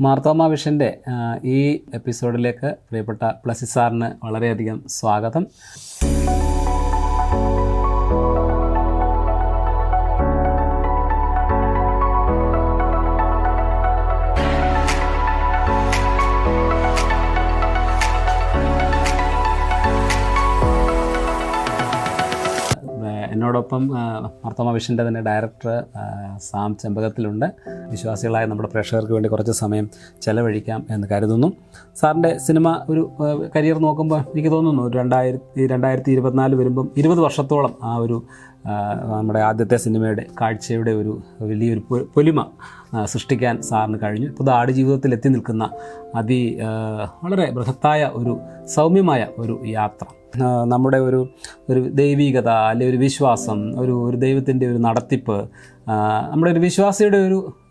മാർത്തോമ വിഷൻ്റെ ഈ എപ്പിസോഡിലേക്ക് പ്രിയപ്പെട്ട പ്ലസി സാറിന് വളരെയധികം സ്വാഗതം. എന്നോടൊപ്പം മാർത്തോമ വിഷൻ്റെ തന്നെ ഡയറക്ടർ സാം ചെമ്പകത്തിലുണ്ട്. വിശ്വാസികളായ നമ്മുടെ പ്രേക്ഷകർക്ക് വേണ്ടി കുറച്ച് സമയം ചെലവഴിക്കാം എന്ന് കരുതുന്നു. സാറിൻ്റെ സിനിമ ഒരു കരിയർ നോക്കുമ്പോൾ എനിക്ക് തോന്നുന്നു 2024 വരുമ്പം 20 വർഷത്തോളം ആ ഒരു നമ്മുടെ ആദ്യത്തെ സിനിമയുടെ കാഴ്ചയുടെ ഒരു വലിയൊരു പൊലിമ സൃഷ്ടിക്കാൻ സാറിന് കഴിഞ്ഞു. ഇപ്പോൾ ആടുജീവിതത്തിൽ എത്തി നിൽക്കുന്ന വളരെ ബൃഹത്തായ ഒരു സൗമ്യമായ ഒരു യാത്ര, നമ്മുടെ ഒരു ദൈവികത അല്ലെങ്കിൽ ഒരു വിശ്വാസം, ഒരു ദൈവത്തിൻ്റെ ഒരു നടത്തിപ്പ്, നമ്മുടെ ഒരു വിശ്വാസിയുടെ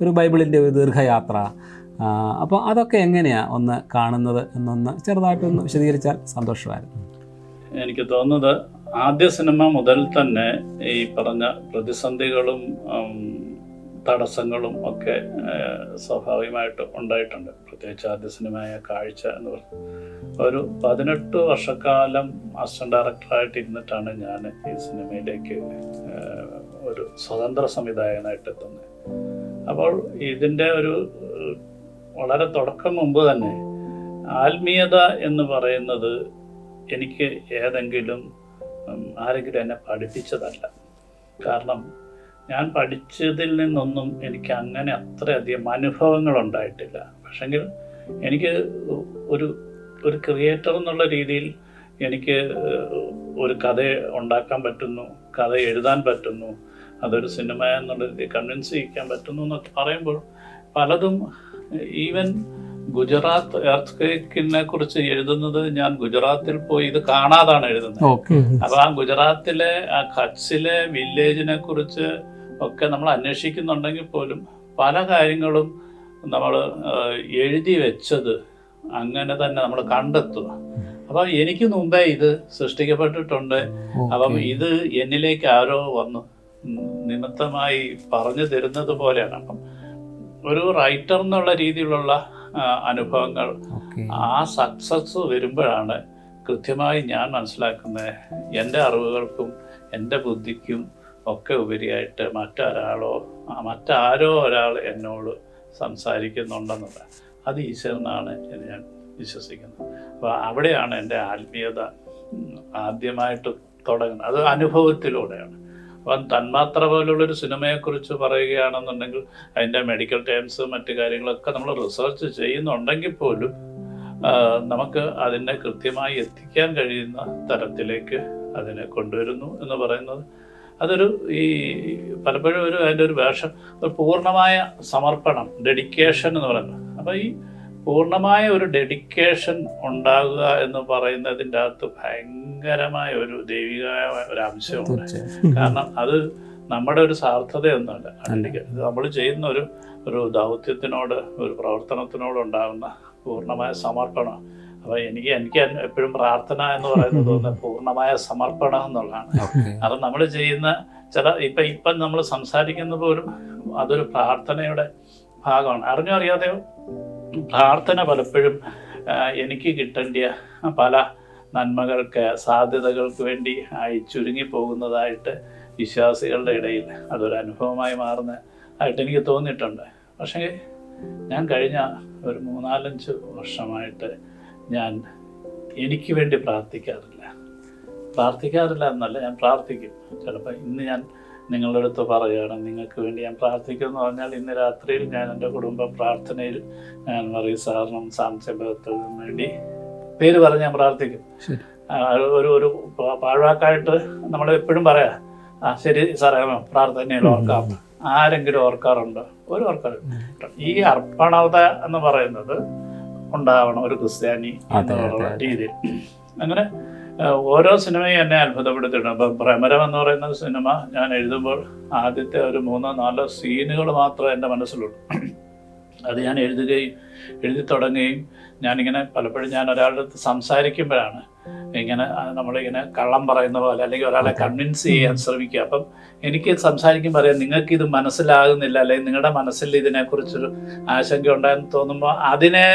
ഒരു ബൈബിളിൻ്റെ ഒരു ദീർഘയാത്ര. അപ്പോൾ അതൊക്കെ എങ്ങനെയാണ് ഒന്ന് കാണുന്നത് എന്നൊന്ന് ചെറുതായിട്ടൊന്ന് വിശദീകരിച്ചാൽ സന്തോഷമായിരുന്നു. എനിക്ക് തോന്നുന്നത് ആദ്യ സിനിമ മുതൽ തന്നെ ഈ പറഞ്ഞ പ്രതിസന്ധികളും തടസ്സങ്ങളും ഒക്കെ സ്വാഭാവികമായിട്ട് ഉണ്ടായിട്ടുണ്ട്. പ്രത്യേകിച്ച് ആദ്യ സിനിമയായ കാഴ്ച എന്ന് പറഞ്ഞു ഒരു 18 വർഷക്കാലം അസിസ്റ്റന്റ് ഡയറക്ടറായിട്ട് ഇരുന്നിട്ടാണ് ഞാൻ ഈ സിനിമയിലേക്ക് ഒരു സ്വതന്ത്ര സംവിധായകനായിട്ട് എത്തുന്നത്. അപ്പോൾ ഇതിൻ്റെ ഒരു വളരെ തുടക്കം മുമ്പ് തന്നെ ആത്മീയത എന്ന് പറയുന്നത് എനിക്ക് ആരെങ്കിലും എന്നെ പഠിപ്പിച്ചതല്ല. കാരണം ഞാൻ പഠിച്ചതിൽ നിന്നൊന്നും എനിക്ക് അങ്ങനെ അത്രയധികം അനുഭവങ്ങൾ ഉണ്ടായിട്ടില്ല. പക്ഷെങ്കിൽ എനിക്ക് ഒരു ക്രിയേറ്റർ എന്നുള്ള രീതിയിൽ എനിക്ക് ഒരു കഥ ഉണ്ടാക്കാൻ പറ്റുന്നു, കഥ എഴുതാൻ പറ്റുന്നു, അതൊരു സിനിമ എന്നുള്ള രീതിയിൽ കൺവിൻസ് ചെയ്യിക്കാൻ പറ്റുന്നു എന്നൊക്കെ പറയുമ്പോൾ പലതും ഈവൻ ഗുജറാത്ത് എർത്ത്ക്വേക്കിനെ കുറിച്ച് എഴുതുന്നത് ഞാൻ ഗുജറാത്തിൽ പോയി ഇത് കാണാതാണ് എഴുതുന്നത്. അപ്പൊ ആ ഗുജറാത്തിലെ ആ കച്ഛിലെ വില്ലേജിനെ കുറിച്ച് ഒക്കെ നമ്മൾ അന്വേഷിക്കുന്നുണ്ടെങ്കിൽ പോലും പല കാര്യങ്ങളും നമ്മൾ എഴുതി വെച്ചത് അങ്ങനെ തന്നെ നമ്മൾ കണ്ടെത്തുക. അപ്പം എനിക്ക് മുമ്പേ ഇത് സൃഷ്ടിക്കപ്പെട്ടിട്ടുണ്ട്. അപ്പം ഇത് എന്നിലേക്ക് ആരോ വന്ന് നിമിത്തമായി പറഞ്ഞു തരുന്നത് പോലെയാണ്. അപ്പം ഒരു റൈറ്റർ എന്നുള്ള രീതിയിലുള്ള അനുഭവങ്ങൾ ആ സക്സസ് വരുമ്പോഴാണ് കൃത്യമായി ഞാൻ മനസ്സിലാക്കുന്നത് എൻ്റെ അറിവുകൾക്കും എൻ്റെ ബുദ്ധിക്കും ഒക്കെ ഉപരിയായിട്ട് മറ്റാരോ ഒരാൾ എന്നോട് സംസാരിക്കുന്നുണ്ടെന്നത് അത് ഈശ്വരനാണ് എന്ന് ഞാൻ വിശ്വസിക്കുന്നത്. അപ്പോൾ അവിടെയാണ് എൻ്റെ ആത്മീയത ആദ്യമായിട്ട് തുടങ്ങുന്നത്. അത് അനുഭവത്തിലൂടെയാണ്. അപ്പം തന്മാത്ര പോലുള്ളൊരു സിനിമയെക്കുറിച്ച് പറയുകയാണെന്നുണ്ടെങ്കിൽ അതിൻ്റെ മെഡിക്കൽ ടേംസ് മറ്റു കാര്യങ്ങളൊക്കെ നമ്മൾ റിസർച്ച് ചെയ്യുന്നുണ്ടെങ്കിൽ പോലും നമുക്ക് അതിനെ കൃത്യമായി എത്തിക്കാൻ കഴിയുന്ന തരത്തിലേക്ക് അതിനെ കൊണ്ടുവരുന്നു എന്ന് പറയുന്നത് അതൊരു പലപ്പോഴും അതിൻ്റെ ഒരു വേഷം ഒരു പൂർണ്ണമായ സമർപ്പണം, ഡെഡിക്കേഷൻ എന്ന് പറയുന്നത്. അപ്പോൾ ഈ പൂർണ്ണമായ ഒരു ഡെഡിക്കേഷൻ ഉണ്ടാകുക എന്ന് പറയുന്നതിൻ്റെ അകത്ത് ഭയങ്കരമായ ഒരു ദൈവികമായ ഒരു അംശമുണ്ട്. കാരണം അത് നമ്മുടെ ഒരു സാർത്ഥതയൊന്നുമല്ല. നമ്മൾ ചെയ്യുന്ന ഒരു ദൗത്യത്തിനോട്, ഒരു പ്രവർത്തനത്തിനോട് ഉണ്ടാകുന്ന പൂർണ്ണമായ സമർപ്പണം. അപ്പോൾ എനിക്ക് എപ്പോഴും പ്രാർത്ഥന എന്ന് പറയുന്നത് പൂർണ്ണമായ സമർപ്പണം എന്നുള്ളതാണ്. അത് നമ്മൾ ചെയ്യുന്ന ഇപ്പം നമ്മൾ സംസാരിക്കുന്ന പോലും അതൊരു പ്രാർത്ഥനയുടെ ഭാഗമാണ്. അറിയാതെയോ പ്രാർത്ഥന പലപ്പോഴും എനിക്ക് കിട്ടേണ്ട പല നന്മകൾക്ക്, സാധ്യതകൾക്ക് വേണ്ടി ചുരുങ്ങി പോകുന്നതായിട്ട് വിശ്വാസികളുടെ ഇടയിൽ അതൊരു അനുഭവമായി മാറുന്നതായിട്ട് എനിക്ക് തോന്നിയിട്ടുണ്ട്. പക്ഷേ ഞാൻ കഴിഞ്ഞ ഒരു 3-4 വർഷമായിട്ട് ഞാൻ എനിക്ക് വേണ്ടി പ്രാർത്ഥിക്കാറില്ല എന്നല്ല, ഞാൻ പ്രാർത്ഥിക്കും. ചിലപ്പോൾ ഇന്ന് ഞാൻ നിങ്ങളുടെ അടുത്ത് പറയുകയാണ് നിങ്ങൾക്ക് വേണ്ടി ഞാൻ പ്രാർത്ഥിക്കും എന്ന് പറഞ്ഞാൽ ഇന്ന് രാത്രിയിൽ ഞാൻ എൻ്റെ കുടുംബ പ്രാർത്ഥനയിൽ ഞാൻ മറിയം സാറിനും സാം ചെമ്പകത്തിനും വേണ്ടി പേര് പറഞ്ഞ് ഞാൻ പ്രാർത്ഥിക്കും. ഒരു പാഴ്വാക്കായിട്ട് നമ്മൾ എപ്പോഴും പറയാം, ശരി സാറേ പ്രാർത്ഥനയിൽ ഓർക്കാം. ആരെങ്കിലും ഓർക്കാറുണ്ടോ? ഒരു ഓർക്കാറുണ്ട്. ഈ അർപ്പണത എന്ന് പറയുന്നത് ഉണ്ടാവണം ഒരു ക്രിസ്ത്യാനി എന്നുള്ള രീതിയിൽ. അങ്ങനെ ഓരോ സിനിമയും എന്നെ അത്ഭുതപ്പെടുത്തിയിട്ടുണ്ട്. അപ്പം ഭ്രമരം എന്ന് പറയുന്ന സിനിമ ഞാൻ എഴുതുമ്പോൾ ആദ്യത്തെ ഒരു 3-4 സീനുകൾ മാത്രമേ എൻ്റെ മനസ്സിലുള്ളൂ. അത് ഞാൻ എഴുതി തുടങ്ങുകയും ഞാനിങ്ങനെ പലപ്പോഴും ഞാൻ ഒരാളുടെ അടുത്ത് സംസാരിക്കുമ്പോഴാണ് ഇങ്ങനെ നമ്മളിങ്ങനെ കള്ളം പറയുന്ന പോലെ അല്ലെങ്കിൽ ഒരാളെ കൺവിൻസ് ചെയ്യാൻ ശ്രമിക്കുക. അപ്പം എനിക്ക് സംസാരിക്കുമ്പോൾ പറയാം, നിങ്ങൾക്ക് ഇത് മനസ്സിലാകുന്നില്ല, അല്ലെങ്കിൽ നിങ്ങളുടെ മനസ്സിൽ ഇതിനെക്കുറിച്ചൊരു ആശങ്ക ഉണ്ടായെന്ന് തോന്നുമ്പോൾ അതിനെ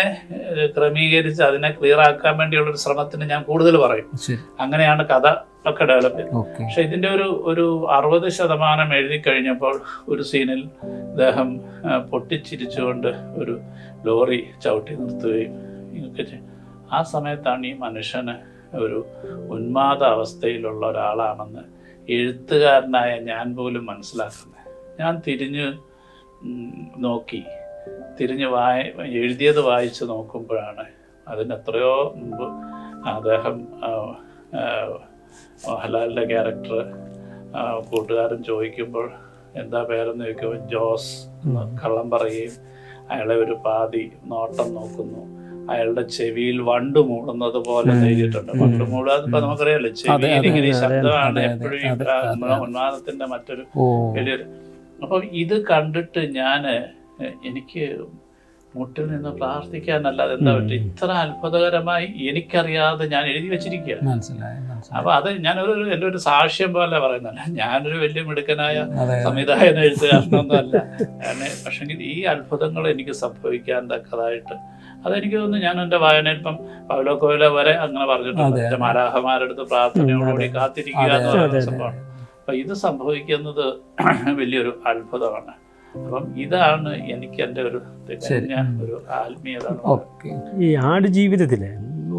ക്രമീകരിച്ച് അതിനെ ക്ലിയർ ആക്കാൻ വേണ്ടിയുള്ളൊരു ശ്രമത്തിന് ഞാൻ കൂടുതൽ പറയും. അങ്ങനെയാണ് കഥ ഒക്കെ ഡെവലപ്പ് ചെയ്തത്. പക്ഷെ ഇതിൻ്റെ ഒരു 60% എഴുതി കഴിഞ്ഞപ്പോൾ ഒരു സീനിൽ അദ്ദേഹം പൊട്ടിച്ചിരിച്ചുകൊണ്ട് ഒരു ലോറി ചവിട്ടി നിർത്തുകയും ഇതൊക്കെ ചെയ്യും. ആ സമയത്താണ് ഈ മനുഷ്യന് ഒരു ഉന്മാദ അവസ്ഥയിലുള്ള ഒരാളാണെന്ന് എഴുത്തുകാരനായ ഞാൻ പോലും മനസ്സിലാക്കുന്നത്. ഞാൻ തിരിഞ്ഞ് നോക്കി, എഴുതിയത് വായിച്ച് നോക്കുമ്പോഴാണ് അതിന് എത്രയോ മുമ്പ് അദ്ദേഹം മോഹൻലാലിൻ്റെ ക്യാരക്ടർ കൂട്ടുകാരൻ ചോദിക്കുമ്പോൾ എന്താ പേരെന്ന് ചോദിക്കുമ്പോൾ ജോസ് എന്ന് കള്ളം പറയുകയും അയാളെ ഒരു പാതി നോട്ടം നോക്കുന്നു, അയാളുടെ ചെവിയിൽ വണ്ട് മൂടുന്നത് പോലെ എഴുതിയിട്ടുണ്ട്. വണ്ട് മൂടുക ഇപ്പൊ നമുക്കറിയാലോ, ചെവിയിൽ ഇങ്ങനെ ശബ്ദമാണ് എപ്പോഴും ഉന്മാദത്തിന്റെ മറ്റൊരു വലിയൊരു. അപ്പം ഇത് കണ്ടിട്ട് എനിക്ക് മുട്ടിൽ നിന്ന് പ്രാർത്ഥിക്കാനല്ലാതെ എന്താ പറ്റും, ഇത്ര അത്ഭുതകരമായി എനിക്കറിയാതെ ഞാൻ എഴുതി വെച്ചിരിക്കുക. അപ്പൊ അത് എൻ്റെ ഒരു സാക്ഷ്യം പോലെ പറയുന്നല്ല, ഞാനൊരു വലിയ മിടുക്കനായ സംവിധായകൻ എഴുത്തുകാരനൊന്നും അല്ല. പക്ഷെങ്കിൽ ഈ അത്ഭുതങ്ങൾ എനിക്ക് സംഭവിക്കാൻ തക്കതായിട്ട് അതെനിക്ക് തോന്നുന്നു. ഞാൻ എൻ്റെ വായനയിൽ ഇപ്പം പൗലോ കൊയ്ലോ വരെ അങ്ങനെ പറഞ്ഞിട്ടുണ്ട്, മാലാഖമാരെടുത്ത് പ്രാർത്ഥനയോടുകൂടി കാത്തിരിക്കുക എന്ന് പറയുന്ന സംഭവമാണ്. അപ്പൊ ഇത് സംഭവിക്കുന്നത് വലിയൊരു അത്ഭുതമാണ്. അപ്പം ഇതാണ് എനിക്ക് എൻ്റെ ഒരു ആത്മീയത. ഈ ആടുജീവിതത്തിൽ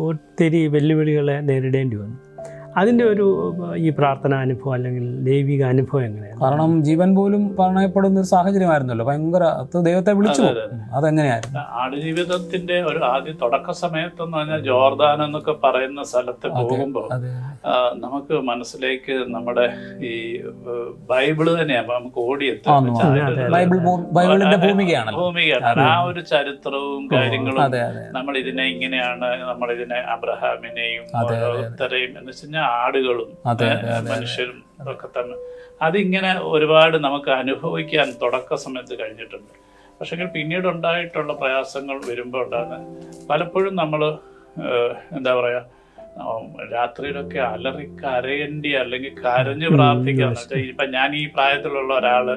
ഒത്തിരി വെല്ലുവിളികളെ നേരിടേണ്ടി വന്നു. അതിൻ്റെ ഈ പ്രാർത്ഥന അനുഭവം അല്ലെങ്കിൽ ദൈവിക അനുഭവം എങ്ങനെയാണ്? കാരണം ജീവൻ പോലും പണയപ്പെടുന്ന ഒരു സാഹചര്യമായിരുന്നല്ലോ, ഭയങ്കര ദൈവത്തെ വിളിച്ചു. അതെങ്ങനെയായിരുന്നു ആടുജീവിതത്തിന്റെ ഒരു ആദ്യ തുടക്ക സമയത്തെന്ന് പറഞ്ഞാൽ ജോർദാൻ എന്നൊക്കെ പറയുന്ന സ്ഥലത്ത് പോകുമ്പോൾ നമുക്ക് മനസ്സിലേക്ക് നമ്മുടെ ഈ ബൈബിള് തന്നെയാണ് നമുക്ക് ഓടിയെത്തും. ഭൂമികയാണ് ആ ഒരു ചരിത്രവും കാര്യങ്ങളും. നമ്മൾ ഇതിനെ ഇങ്ങനെയാണ്, നമ്മളിതിനെ അബ്രഹാമിനെയും ഓരോരുത്തരെയും എന്ന് വെച്ച് കഴിഞ്ഞാൽ ആടുകളും മനുഷ്യരും ഒക്കെ തന്നെ അതിങ്ങനെ ഒരുപാട് നമുക്ക് അനുഭവിക്കാൻ തുടക്ക സമയത്ത് കഴിഞ്ഞിട്ടുണ്ട്. പക്ഷെ പിന്നീട് ഉണ്ടായിട്ടുള്ള പ്രയാസങ്ങൾ വരുമ്പോൾ ഉണ്ടാകുന്നത് പലപ്പോഴും നമ്മൾ എന്താ പറയുക, രാത്രിയിലൊക്കെ അലറി കരയേണ്ടി അല്ലെങ്കിൽ കരഞ്ഞ് പ്രാർത്ഥിക്കാന്ന് വെച്ചാൽ ഇപ്പം ഞാൻ ഈ പ്രായത്തിലുള്ള ഒരാള്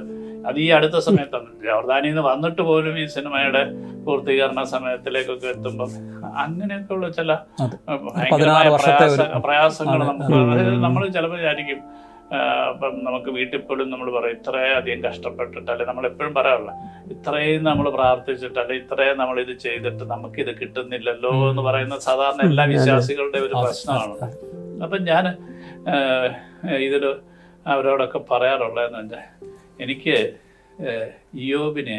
അത് ഈ അടുത്ത സമയത്താണ് ജോർദാനിൽ നിന്ന് വന്നിട്ട് പോലും ഈ സിനിമയുടെ പൂർത്തീകരണ സമയത്തിലേക്കൊക്കെ എത്തുമ്പം അങ്ങനെയൊക്കെയുള്ള ചില ഭയങ്കരമായ പ്രയാസങ്ങൾ നമുക്ക്, അതായത് നമ്മൾ ചിലപ്പോൾ വിചാരിക്കും ഇപ്പം നമുക്ക് വീട്ടിൽ പോലും നമ്മൾ പറയും ഇത്രയധികം കഷ്ടപ്പെട്ടിട്ട്, അല്ലെ നമ്മളെപ്പോഴും പറയാറില്ല ഇത്രയും നമ്മൾ പ്രാർത്ഥിച്ചിട്ട്, അല്ലെ ഇത്രയും നമ്മളിത് ചെയ്തിട്ട് നമുക്കിത് കിട്ടുന്നില്ലല്ലോ എന്ന് പറയുന്ന സാധാരണ എല്ലാ വിശ്വാസികളുടെ ഒരു പ്രശ്നമാണ്. അപ്പം ഞാൻ ഇതിൽ അവരോടൊക്കെ പറയാറുള്ളതെന്ന് വെച്ചാൽ എനിക്ക് ഇയ്യോബിനെ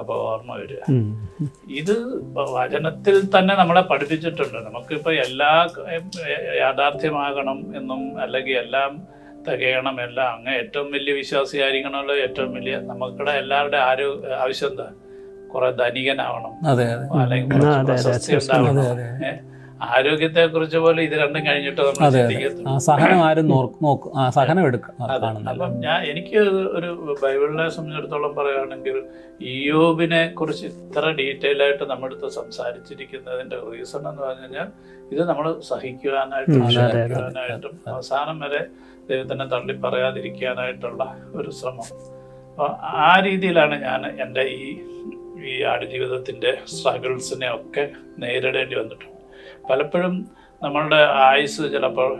അപ്പോൾ ഓർമ്മ വരിക. ഇത് വചനത്തിൽ തന്നെ നമ്മളെ പഠിപ്പിച്ചിട്ടുണ്ട്. നമുക്കിപ്പോൾ എല്ലാ യാഥാർത്ഥ്യമാകണം എന്നും അല്ലെങ്കിൽ എല്ലാം തികയണം, എല്ലാം അങ്ങ് ഏറ്റവും വലിയ വിശ്വാസിയായിരിക്കണമല്ലോ, ഏറ്റവും വലിയ നമുക്കിടെ എല്ലാവരുടെ ആവശ്യം എന്താ, കുറെ ധനികനാവണം അല്ലെങ്കിൽ പ്രശസ്തി ഉണ്ടാവണം. ആരോഗ്യത്തെ കുറിച്ച് പോലെ ഇത് രണ്ടും കഴിഞ്ഞിട്ട് നമ്മൾ അപ്പം എനിക്ക് ഒരു ബൈബിളിനെ സംബന്ധിച്ചിടത്തോളം പറയുകയാണെങ്കിൽ ഇയ്യോബിനെ കുറിച്ച് ഇത്ര ഡീറ്റെയിൽ ആയിട്ട് നമ്മുടെ അടുത്ത് സംസാരിച്ചിരിക്കുന്നതിന്റെ റീസൺ എന്ന് പറഞ്ഞു കഴിഞ്ഞാൽ ഇത് നമ്മൾ സഹിക്കുവാനായിട്ടും അവസാനം വരെ ദൈവത്തിനെ തള്ളി പറയാതിരിക്കാനായിട്ടുള്ള ഒരു ശ്രമം. അപ്പോൾ ആ രീതിയിലാണ് ഞാൻ എൻ്റെ ഈ ആടുജീവിതത്തിൻ്റെ സ്ട്രഗിൾസിനെ ഒക്കെ നേരിടേണ്ടി വന്നിട്ടുണ്ട്. പലപ്പോഴും നമ്മളുടെ ആയുസ് ചിലപ്പോൾ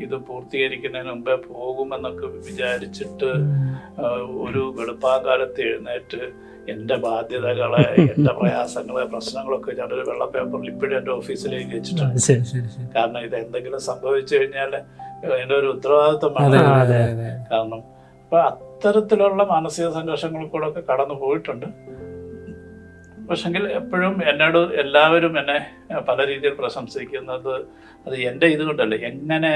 ഇത് പൂർത്തീകരിക്കുന്നതിന് മുമ്പേ പോകുമെന്നൊക്കെ വിചാരിച്ചിട്ട് ഒരു വെളുപ്പാങ്കാലത്ത് എഴുന്നേറ്റ് എൻ്റെ ബാധ്യതകളെ, എൻ്റെ പ്രയാസങ്ങളെ, പ്രശ്നങ്ങളൊക്കെ ഞാനൊരു വെള്ള പേപ്പറിൽ ഇപ്പോഴും എൻ്റെ ഓഫീസിലേക്ക് വെച്ചിട്ടുണ്ട്. കാരണം ഇത് എന്തെങ്കിലും സംഭവിച്ചു കഴിഞ്ഞാൽ എൻ്റെ ഒരു ഉത്തരവാദിത്വമാണ്. കാരണം അപ്പൊ അത്തരത്തിലുള്ള മാനസിക സംഘർഷങ്ങൾ കൂടെ ഒക്കെ കടന്നു പോയിട്ടുണ്ട്. പക്ഷെങ്കിൽ എപ്പോഴും എന്നോട് എല്ലാവരും എന്നെ പല രീതിയിൽ പ്രശംസിക്കുന്നത് അത് എൻ്റെ ഇതുകൊണ്ടല്ലേ, എങ്ങനെ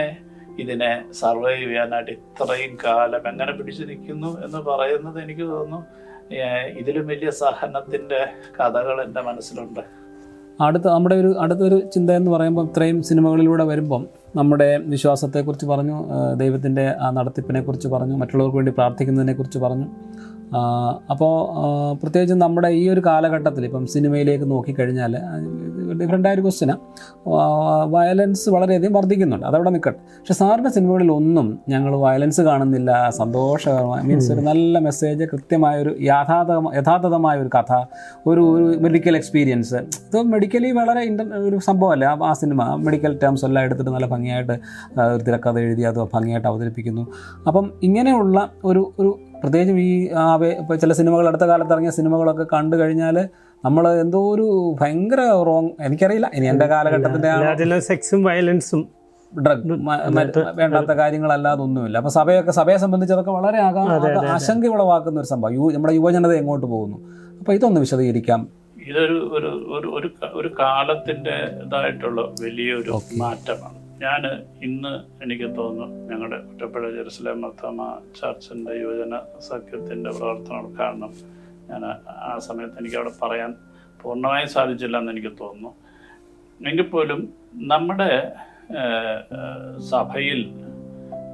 ഇതിനെ സർവൈവ് ചെയ്യാനായിട്ട് ഇത്രയും കാലം എങ്ങനെ പിടിച്ചു നിൽക്കുന്നു എന്ന് പറയുന്നത് എനിക്ക് തോന്നുന്നു ഇതിലും വലിയ സഹനത്തിൻ്റെ കഥകൾ എൻ്റെ മനസ്സിലുണ്ട്. അടുത്തൊരു ചിന്ത എന്ന് പറയുമ്പോൾ ഇത്രയും സിനിമകളിലൂടെ വരുമ്പം നമ്മുടെ വിശ്വാസത്തെക്കുറിച്ച് പറഞ്ഞു, ദൈവത്തിൻ്റെ ആ നടത്തിപ്പിനെക്കുറിച്ച് പറഞ്ഞു, മറ്റുള്ളവർക്ക് വേണ്ടി പ്രാർത്ഥിക്കുന്നതിനെക്കുറിച്ച് പറഞ്ഞു. അപ്പോൾ പ്രത്യേകിച്ചും നമ്മുടെ ഈ ഒരു കാലഘട്ടത്തിൽ ഇപ്പം സിനിമയിലേക്ക് നോക്കിക്കഴിഞ്ഞാൽ ഡിഫറെൻ്റ് ആയൊരു ക്വസ്റ്റ്യനാണ്. വയലൻസ് വളരെയധികം വർദ്ധിക്കുന്നുണ്ട്, അതവിടെ നിൽക്കട്ടെ. പക്ഷേ സാറിൻ്റെ സിനിമകളിലൊന്നും ഞങ്ങൾ വയലൻസ് കാണുന്നില്ല, സന്തോഷകരമായ മീൻസ് ഒരു നല്ല മെസ്സേജ്, കൃത്യമായൊരു യഥാർത്ഥമായ ഒരു കഥ, ഒരു മെഡിക്കൽ എക്സ്പീരിയൻസ്. ഇത് മെഡിക്കലി വളരെ ഒരു സംഭവമല്ലേ ആ സിനിമ. മെഡിക്കൽ ടേംസ് എല്ലാം എടുത്തിട്ട് നല്ല ഭംഗിയായിട്ട് ഒരു തിരക്കഥ എഴുതി അത് ഭംഗിയായിട്ട് അവതരിപ്പിക്കുന്നു. അപ്പം ഇങ്ങനെയുള്ള ഒരു പ്രത്യേകിച്ചും ഈ ഇപ്പോൾ ചില സിനിമകൾ അടുത്ത കാലത്ത് ഇറങ്ങിയ സിനിമകളൊക്കെ കണ്ടു കഴിഞ്ഞാൽ നമ്മൾ എന്തോ ഒരു ഭയങ്കര റോങ്, എനിക്കറിയില്ല ഇനി എൻ്റെ കാലഘട്ടത്തിൻ്റെ സെക്സും വയലൻസും ഡ്രഗ് വേണ്ടാത്ത കാര്യങ്ങളല്ലാതൊന്നുമില്ല. അപ്പോൾ സഭയെ സംബന്ധിച്ച് അതൊക്കെ വളരെ ആശങ്ക ഉളവാക്കുന്ന ഒരു സംഭവം. നമ്മുടെ യുവജനത എങ്ങോട്ട് പോകുന്നു? അപ്പോൾ ഇതൊന്ന് വിശദീകരിക്കാം. ഇതൊരു ഒരു കാലത്തിൻ്റെതായിട്ടുള്ള വലിയൊരു മാറ്റമാണ്. ഞാൻ ഇന്ന് എനിക്ക് തോന്നുന്നു ഞങ്ങളുടെ ഒറ്റപ്പുഴ ജെറുസലേം മർത്തോമ ചർച്ചിൻ്റെ യുവജന സഖ്യത്തിൻ്റെ പ്രവർത്തനം കാരണം ഞാൻ ആ സമയത്ത് എനിക്കവിടെ പറയാൻ പൂർണ്ണമായും സാധിച്ചില്ല എന്ന് എനിക്ക് തോന്നുന്നു. എങ്കിൽ പോലും നമ്മുടെ സഭയിൽ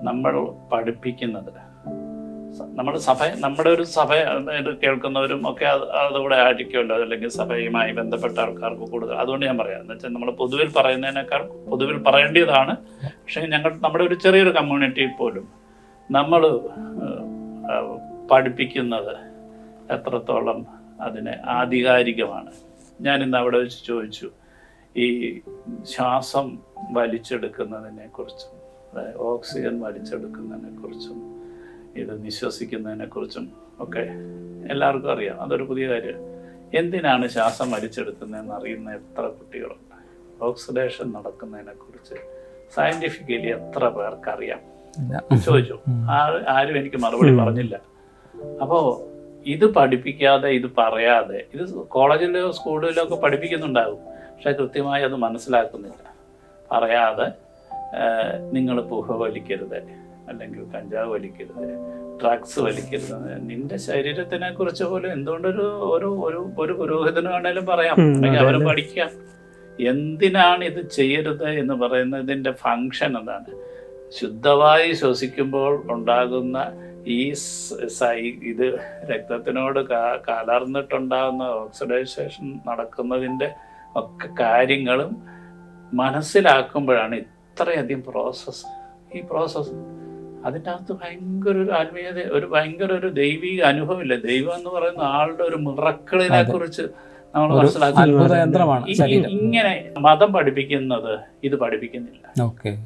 നമ്മൾ പഠിപ്പിക്കുന്നത്, നമ്മുടെ ഒരു സഭ കേൾക്കുന്നവരും ഒക്കെ അതുകൂടെ ആയിരിക്കുമല്ലോ, അല്ലെങ്കിൽ സഭയുമായി ബന്ധപ്പെട്ട ആൾക്കാർക്ക് കൂടുതൽ. അതുകൊണ്ട് ഞാൻ പറയാം, എന്ന് വെച്ചാൽ നമ്മൾ പൊതുവിൽ പറയുന്നതിനേക്കാൾ പൊതുവിൽ പറയേണ്ടതാണ്. പക്ഷേ നമ്മുടെ ഒരു ചെറിയൊരു കമ്മ്യൂണിറ്റിയിൽ പോലും നമ്മൾ പഠിപ്പിക്കുന്നത് എത്രത്തോളം അതിന് ആധികാരികമാണ്. ഞാനിന്ന് അവിടെ വെച്ച് ചോദിച്ചു, ഈ ശ്വാസം വലിച്ചെടുക്കുന്നതിനെ കുറിച്ചും ഓക്സിജൻ വലിച്ചെടുക്കുന്നതിനെ കുറിച്ചും ഇത് നിശ്വസിക്കുന്നതിനെക്കുറിച്ചും ഒക്കെ എല്ലാവർക്കും അറിയാം, അതൊരു പുതിയ കാര്യം. എന്തിനാണ് ശ്വാസം വലിച്ചെടുക്കുന്നതെന്ന് അറിയുന്ന എത്ര കുട്ടികളുണ്ട്? ഓക്സിഡേഷൻ നടക്കുന്നതിനെക്കുറിച്ച് സയൻറ്റിഫിക്കലി എത്ര പേർക്കറിയാം? ചോദിച്ചു, ആരും എനിക്ക് മറുപടി പറഞ്ഞില്ല. അപ്പോൾ ഇത് പഠിപ്പിക്കാതെ, ഇത് പറയാതെ, ഇത് കോളേജിലോ സ്കൂളിലോ ഒക്കെ പഠിപ്പിക്കുന്നുണ്ടാകും, പക്ഷെ കൃത്യമായി അത് മനസ്സിലാക്കുന്നില്ല. പറയാതെ നിങ്ങൾ പുക വലിക്കരുത്, അല്ലെങ്കിൽ കഞ്ചാവ് വലിക്കരുത്, ഡ്രഗ്സ് വലിക്കരുത്, നിന്റെ ശരീരത്തിനെ കുറിച്ച് പോലും എന്തുകൊണ്ടൊരു ഒരു പുരോഹിതന് വേണേലും പറയാം, അല്ലെങ്കിൽ അവരെ പഠിക്കാം. എന്തിനാണ് ഇത് ചെയ്യരുത് എന്ന് പറയുന്നതിൻ്റെ ഫങ്ഷൻ എന്താണ്? ശുദ്ധമായി ശ്വസിക്കുമ്പോൾ ഉണ്ടാകുന്ന ഇത് രക്തത്തിനോട് കലർന്നിട്ടുണ്ടാകുന്ന ഓക്സിഡൈസേഷൻ നടക്കുന്നതിൻ്റെ ഒക്കെ കാര്യങ്ങളും മനസ്സിലാക്കുമ്പോഴാണ് ഇത്രയധികം പ്രോസസ്സ്. ഈ പ്രോസസ്സ് അതിൻ്റെ അകത്ത് ഭയങ്കര ഒരു ആത്മീയത, ഭയങ്കര ഒരു ദൈവിക അനുഭവമില്ല. ദൈവം എന്ന് പറയുന്ന ആളുടെ ഒരു മിറക്കിളിനെ കുറിച്ച് നമ്മൾ മനസ്സിലാക്കുന്നത്. ഇങ്ങനെ മതം പഠിപ്പിക്കുന്നത് ഇത് പഠിപ്പിക്കുന്നില്ല.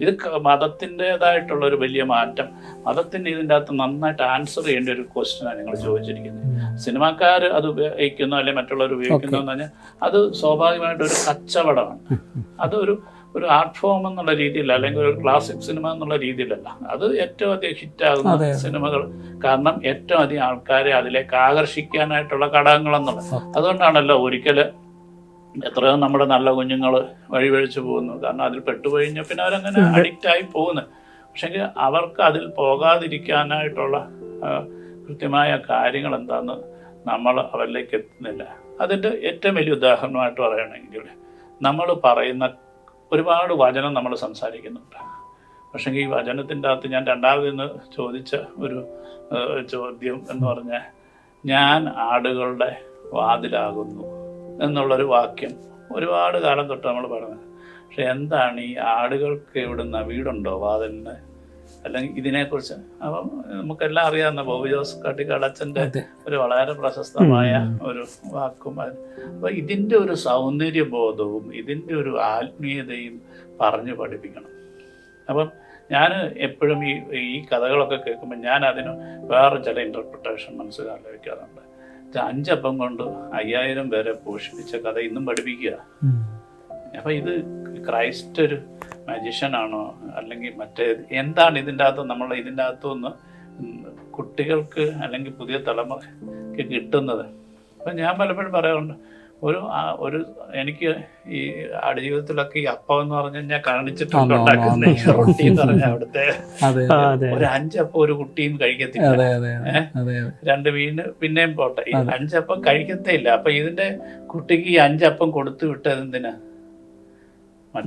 ഇത് മതത്തിൻ്റെതായിട്ടുള്ള ഒരു വലിയ മാറ്റം. മതത്തിന് ഇതിൻ്റെ അകത്ത് നന്നായിട്ട് ആൻസർ ചെയ്യേണ്ട ഒരു ക്വസ്റ്റ്യനാണ് നിങ്ങൾ ചോദിച്ചിരിക്കുന്നത്. സിനിമാക്കാർ അത് ഉപയോഗിക്കുന്നു അല്ലെങ്കിൽ മറ്റുള്ളവർ ഉപയോഗിക്കുന്നു എന്ന് പറഞ്ഞാൽ അത് സ്വാഭാവികമായിട്ടൊരു കച്ചവടമാണ്. അതൊരു ആർട്ട് ഫോം എന്നുള്ള രീതിയിൽ, അല്ലെങ്കിൽ ഒരു ക്ലാസിക് സിനിമ എന്നുള്ള രീതിയിലല്ല. അത് ഏറ്റവും അധികം ഹിറ്റാകുന്ന സിനിമകൾ, കാരണം ഏറ്റവും അധികം ആൾക്കാരെ അതിലേക്ക് ആകർഷിക്കാനായിട്ടുള്ള ഘടകങ്ങളെന്നുള്ളത്. അതുകൊണ്ടാണല്ലോ ഒരിക്കൽ എത്രയോ നമ്മുടെ നല്ല കുഞ്ഞുങ്ങൾ വഴിവഴിച്ചു പോകുന്നു. കാരണം അതിൽ പെട്ടുകഴിഞ്ഞാൽ പിന്നെ അവരങ്ങനെ അഡിക്റ്റായി പോകുന്നു. പക്ഷെങ്കിൽ അവർക്ക് അതിൽ പോകാതിരിക്കാനായിട്ടുള്ള കൃത്യമായ കാര്യങ്ങൾ എന്താണെന്ന് നമ്മൾ അവരിലേക്ക് എത്തുന്നില്ല. അതിൻ്റെ ഏറ്റവും വലിയ ഉദാഹരണമായിട്ട് പറയുകയാണെങ്കിൽ, നമ്മൾ പറയുന്ന ഒരുപാട് വചനം നമ്മൾ സംസാരിക്കുന്നുണ്ട്. പക്ഷേ ഈ വചനത്തിൻ്റെ അകത്ത് ഞാൻ രണ്ടാമതിന്ന് ചോദിച്ച ഒരു ചോദ്യം എന്ന് പറഞ്ഞാൽ, ഞാൻ ആടുകളുടെ വാതിലാകുന്നു എന്നുള്ളൊരു വാക്യം ഒരുപാട് കാലം തൊട്ട് നമ്മൾ പറയുന്നത്. പക്ഷെ എന്താണ് ഈ ആടുകൾക്ക് എവിടുന്ന വീടുണ്ടോ വാതിലിന്? അല്ലെങ്കിൽ ഇതിനെക്കുറിച്ച് അപ്പം നമുക്കെല്ലാം അറിയാവുന്ന ബോബി ജോസ് കാട്ടിക്കടച്ചൻ്റെ ഒരു വളരെ പ്രശസ്തമായ ഒരു വാക്കും. അപ്പം ഇതിൻ്റെ ഒരു സൗന്ദര്യബോധവും ഇതിൻ്റെ ഒരു ആത്മീയതയും പറഞ്ഞു പഠിപ്പിക്കണം. അപ്പം ഞാൻ എപ്പോഴും ഈ കഥകളൊക്കെ കേൾക്കുമ്പോൾ ഞാൻ അതിന് വേറെ ചില ഇൻ്റർപ്രിട്ടേഷൻ മനസ്സിലാക്കാറുണ്ട്. 5 അപ്പം കൊണ്ട് 5000 പേരെ പോഷിപ്പിച്ച കഥ ഇന്നും പഠിപ്പിക്കുക. അപ്പം ഇത് ക്രൈസ്റ്റ് ഒരു മജീഷ്യനാണോ അല്ലെങ്കിൽ മറ്റേ എന്താണ് ഇതിൻ്റെ അകത്ത്? നമ്മൾ ഇതിൻ്റെ അകത്തുനിന്ന് കുട്ടികൾക്ക് അല്ലെങ്കിൽ പുതിയ തലമുറയ്ക്ക് കിട്ടുന്നത്. അപ്പം ഞാൻ പലപ്പോഴും പറയാറുണ്ട്, ഒരു എനിക്ക് ഈ ആടുജീവിതത്തിലൊക്കെ ഈ അപ്പം എന്ന് പറഞ്ഞു കഴിഞ്ഞാൽ കാണിച്ചിട്ടുണ്ട് ഉണ്ടാക്കുന്ന ഈ റൊട്ടി എന്ന് പറഞ്ഞാൽ അവിടുത്തെ ഒരു 5 അപ്പം ഒരു കുട്ടിയും കഴിക്കത്തില്ല. 2 മീന് പിന്നെയും പോട്ടെ, ഈ 5 അപ്പം കഴിക്കത്തേ ഇല്ല. അപ്പം ഇതിൻ്റെ കുട്ടിക്ക് ഈ 5 അപ്പം കൊടുത്തു വിട്ടത് എന്തിനാ?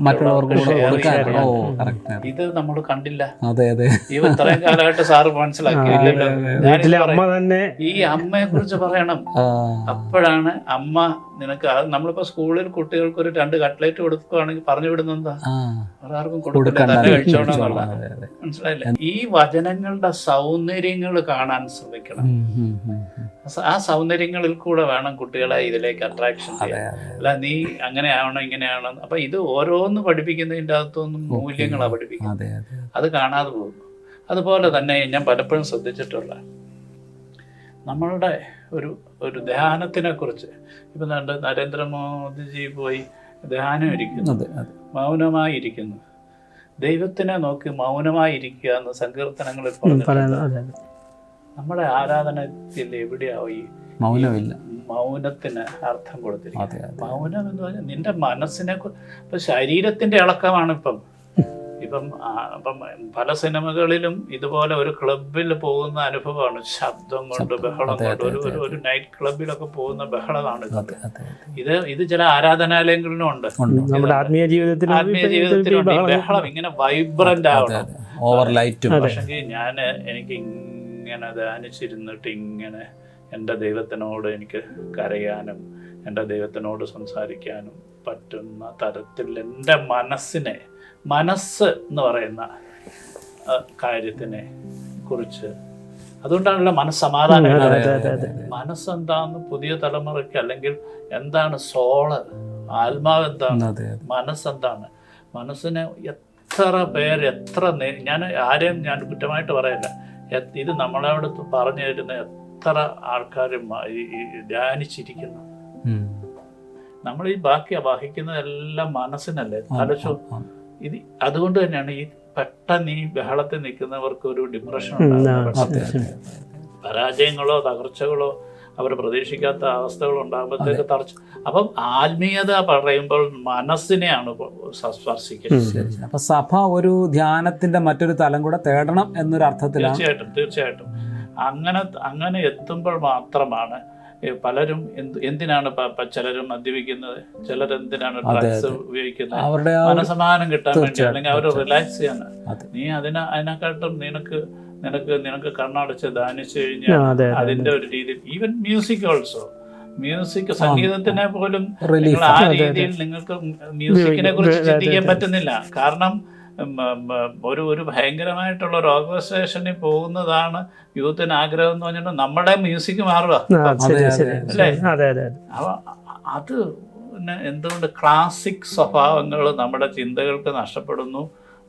മറ്റുള്ളവർക്ക് കൂടെ share കൊടുക്കാൻ. ചെയ്യാൻ. ഓ കറക്റ്റ്. ഇത് നമ്മൾ കണ്ടില്ല. അതെ അതെ. ഈ ഇത്രയും കാലമായിട്ട് സാറ് മനസ്സിലാക്കിയില്ലല്ലോ. വീട്ടിലെ അമ്മ തന്നെ ഈ അമ്മയെ കുറിച്ച് പറയണം. അപ്പോഴാണ് അമ്മ നിനക്ക് നമ്മളിപ്പോ സ്കൂളിൽ കുട്ടികൾക്ക് ഒരു 2 കട്ട്ലേറ്റ് കൊടുക്കുകയാണെങ്കിൽ പറഞ്ഞു വിടുന്നത് ആർക്കും കൊടുക്കില്ല, തന്നെ കഴിച്ചോണെന്നുള്ള. മനസ്സിലായില്ലേ? ഈ വചനങ്ങളുടെ സൗന്ദര്യങ്ങൾ കാണാൻ ശ്രമിക്കണം. ആ സൗന്ദര്യങ്ങളിൽ കൂടെ വേണം കുട്ടികളെ ഇതിലേക്ക് അട്രാക്ഷൻ ചെയ്യാൻ. അല്ല നീ അങ്ങനെയാവണം ഇങ്ങനെയാവണം. അപ്പൊ ഇത് ഓരോന്ന് പഠിപ്പിക്കുന്നതിൻ്റെ അകത്തൊന്നും മൂല്യങ്ങളാണ് പഠിപ്പിക്കുന്നത്. അത് കാണാതെ പോകുന്നു. അതുപോലെ തന്നെ ഞാൻ പലപ്പോഴും ശ്രദ്ധിച്ചിട്ടുള്ള നമ്മളുടെ ഒരു ധ്യാനത്തിനെ കുറിച്ച് ഇപ്പം നരേന്ദ്രമോദിജി പോയി ധ്യാനം ഇരിക്കുന്നു, മൗനമായിരിക്കുന്നു. ദൈവത്തിനെ നോക്കി മൗനമായിരിക്കുക എന്ന് സങ്കീർത്തനങ്ങളിൽ പറഞ്ഞിട്ടുണ്ട്. നമ്മുടെ ആരാധനത്തിൽ എവിടെയാവും ഈ മൗനമില്ല, മൗനത്തിന് അർത്ഥം കൊടുത്തിരിക്കുന്നത്? മൗനം എന്ന് പറഞ്ഞാൽ നിന്റെ മനസ്സിനെ ഇപ്പം ശരീരത്തിന്റെ ഇളക്കമാണ്. ഇപ്പം പല സിനിമകളിലും ഇതുപോലെ ഒരു ക്ലബിൽ പോകുന്ന അനുഭവമാണ്. ശബ്ദം കൊണ്ട് ബഹളം കൊണ്ട് ഒരു നൈറ്റ് ക്ലബിലൊക്കെ പോകുന്ന ബഹളമാണ് ഇത് ചില ആരാധനാലയങ്ങളിലും ഉണ്ട്. നമ്മുടെ ആത്മീയ ജീവിതത്തിലുണ്ട് ഈ ബഹളം. ഇങ്ങനെ വൈബ്രന്റ് ആവണം. പക്ഷേ എനിക്ക് ഇങ്ങനെ ധ്യാനിച്ചിരുന്നിട്ട് ഇങ്ങനെ എൻ്റെ ദൈവത്തിനോട് എനിക്ക് കരയാനും എൻ്റെ ദൈവത്തിനോട് സംസാരിക്കാനും പറ്റുന്ന തരത്തിൽ എൻ്റെ മനസ്സ് എന്ന് പറയുന്ന കാര്യത്തിനെ കുറിച്ച്, അതുകൊണ്ടാണല്ലോ മനസ്സമാധാനം. മനസ്സെന്താന്ന് പുതിയ തലമുറയ്ക്ക്, അല്ലെങ്കിൽ എന്താണ് സോള്, ആത്മാവ് എന്താണ്, മനസ്സെന്താണ്, മനസ്സിനെ എത്ര പേര് ഞാൻ ആരെയും ഞാൻ കുറ്റമായിട്ട് പറയില്ല. ഇത് നമ്മളവിടെ പറഞ്ഞു തരുന്ന എത്ര ആൾക്കാർ ധ്യാനിച്ചിരിക്കുന്നു. നമ്മൾ ഈ വഹിക്കുന്നതെല്ലാം മനസ്സിനല്ലേ, തലച്ചോ. അതുകൊണ്ട് തന്നെയാണ് ഈ പെട്ടെന്ന് ഈ ബഹളത്തിൽ നിൽക്കുന്നവർക്ക് ഒരു ഡിപ്രഷൻ ഉണ്ടാകുന്നത്. പരാജയങ്ങളോ തകർച്ചകളോ അവർ പ്രതീക്ഷിക്കാത്ത അവസ്ഥകൾ ഉണ്ടാകുമ്പോഴത്തേക്ക് അപ്പം ആത്മീയത പറയുമ്പോൾ മനസ്സിനെയാണ് സ്പർശിക്കുന്നത്. അപ്പൊ സഭ ഒരു ധ്യാനത്തിന്റെ മറ്റൊരു തലം കൂടെ തേടണം എന്നൊരു അർത്ഥത്തിലാണ്. തീർച്ചയായിട്ടും അങ്ങനെ എത്തുമ്പോൾ മാത്രമാണ് പലരും എന്തിനാണ് ചിലരും മദ്യപിക്കുന്നത്, ചിലരെന്തിനാണ് ഡ്രഗ്സ് ഉപയോഗിക്കുന്നത്, അവരുടെ മനസ്സമാധാനം കിട്ടാൻ വേണ്ടി, അല്ലെങ്കിൽ അവർ റിലാക്സ് ചെയ്യാൻ. നീ അതിനെക്കാട്ടും നിനക്ക് കണ്ണടച്ച് ധ്യാനിച്ചു കഴിഞ്ഞാൽ അതിന്റെ ഒരു രീതിയിൽ, ഈവൻ മ്യൂസിക് ഓൾസോ, സംഗീതത്തിനെ പോലും ആ രീതിയിൽ നിങ്ങൾക്ക് മ്യൂസിക്കിനെ കുറിച്ച് ചിന്തിക്കാൻ പറ്റുന്നില്ല. കാരണം ഒരു ഭയങ്കരമായിട്ടുള്ള ഒരു ഓർക്കസ്ട്രേഷനിൽ പോകുന്നതാണ് യൂത്തിന് ആഗ്രഹം എന്ന് പറഞ്ഞിട്ട് നമ്മുടെ മ്യൂസിക് മാറുക അല്ലേ? അപ്പൊ അത് എന്തുകൊണ്ട് ക്ലാസിക് സ്വഭാവങ്ങൾ നമ്മുടെ ചിന്തകൾക്ക് നഷ്ടപ്പെടുന്നു,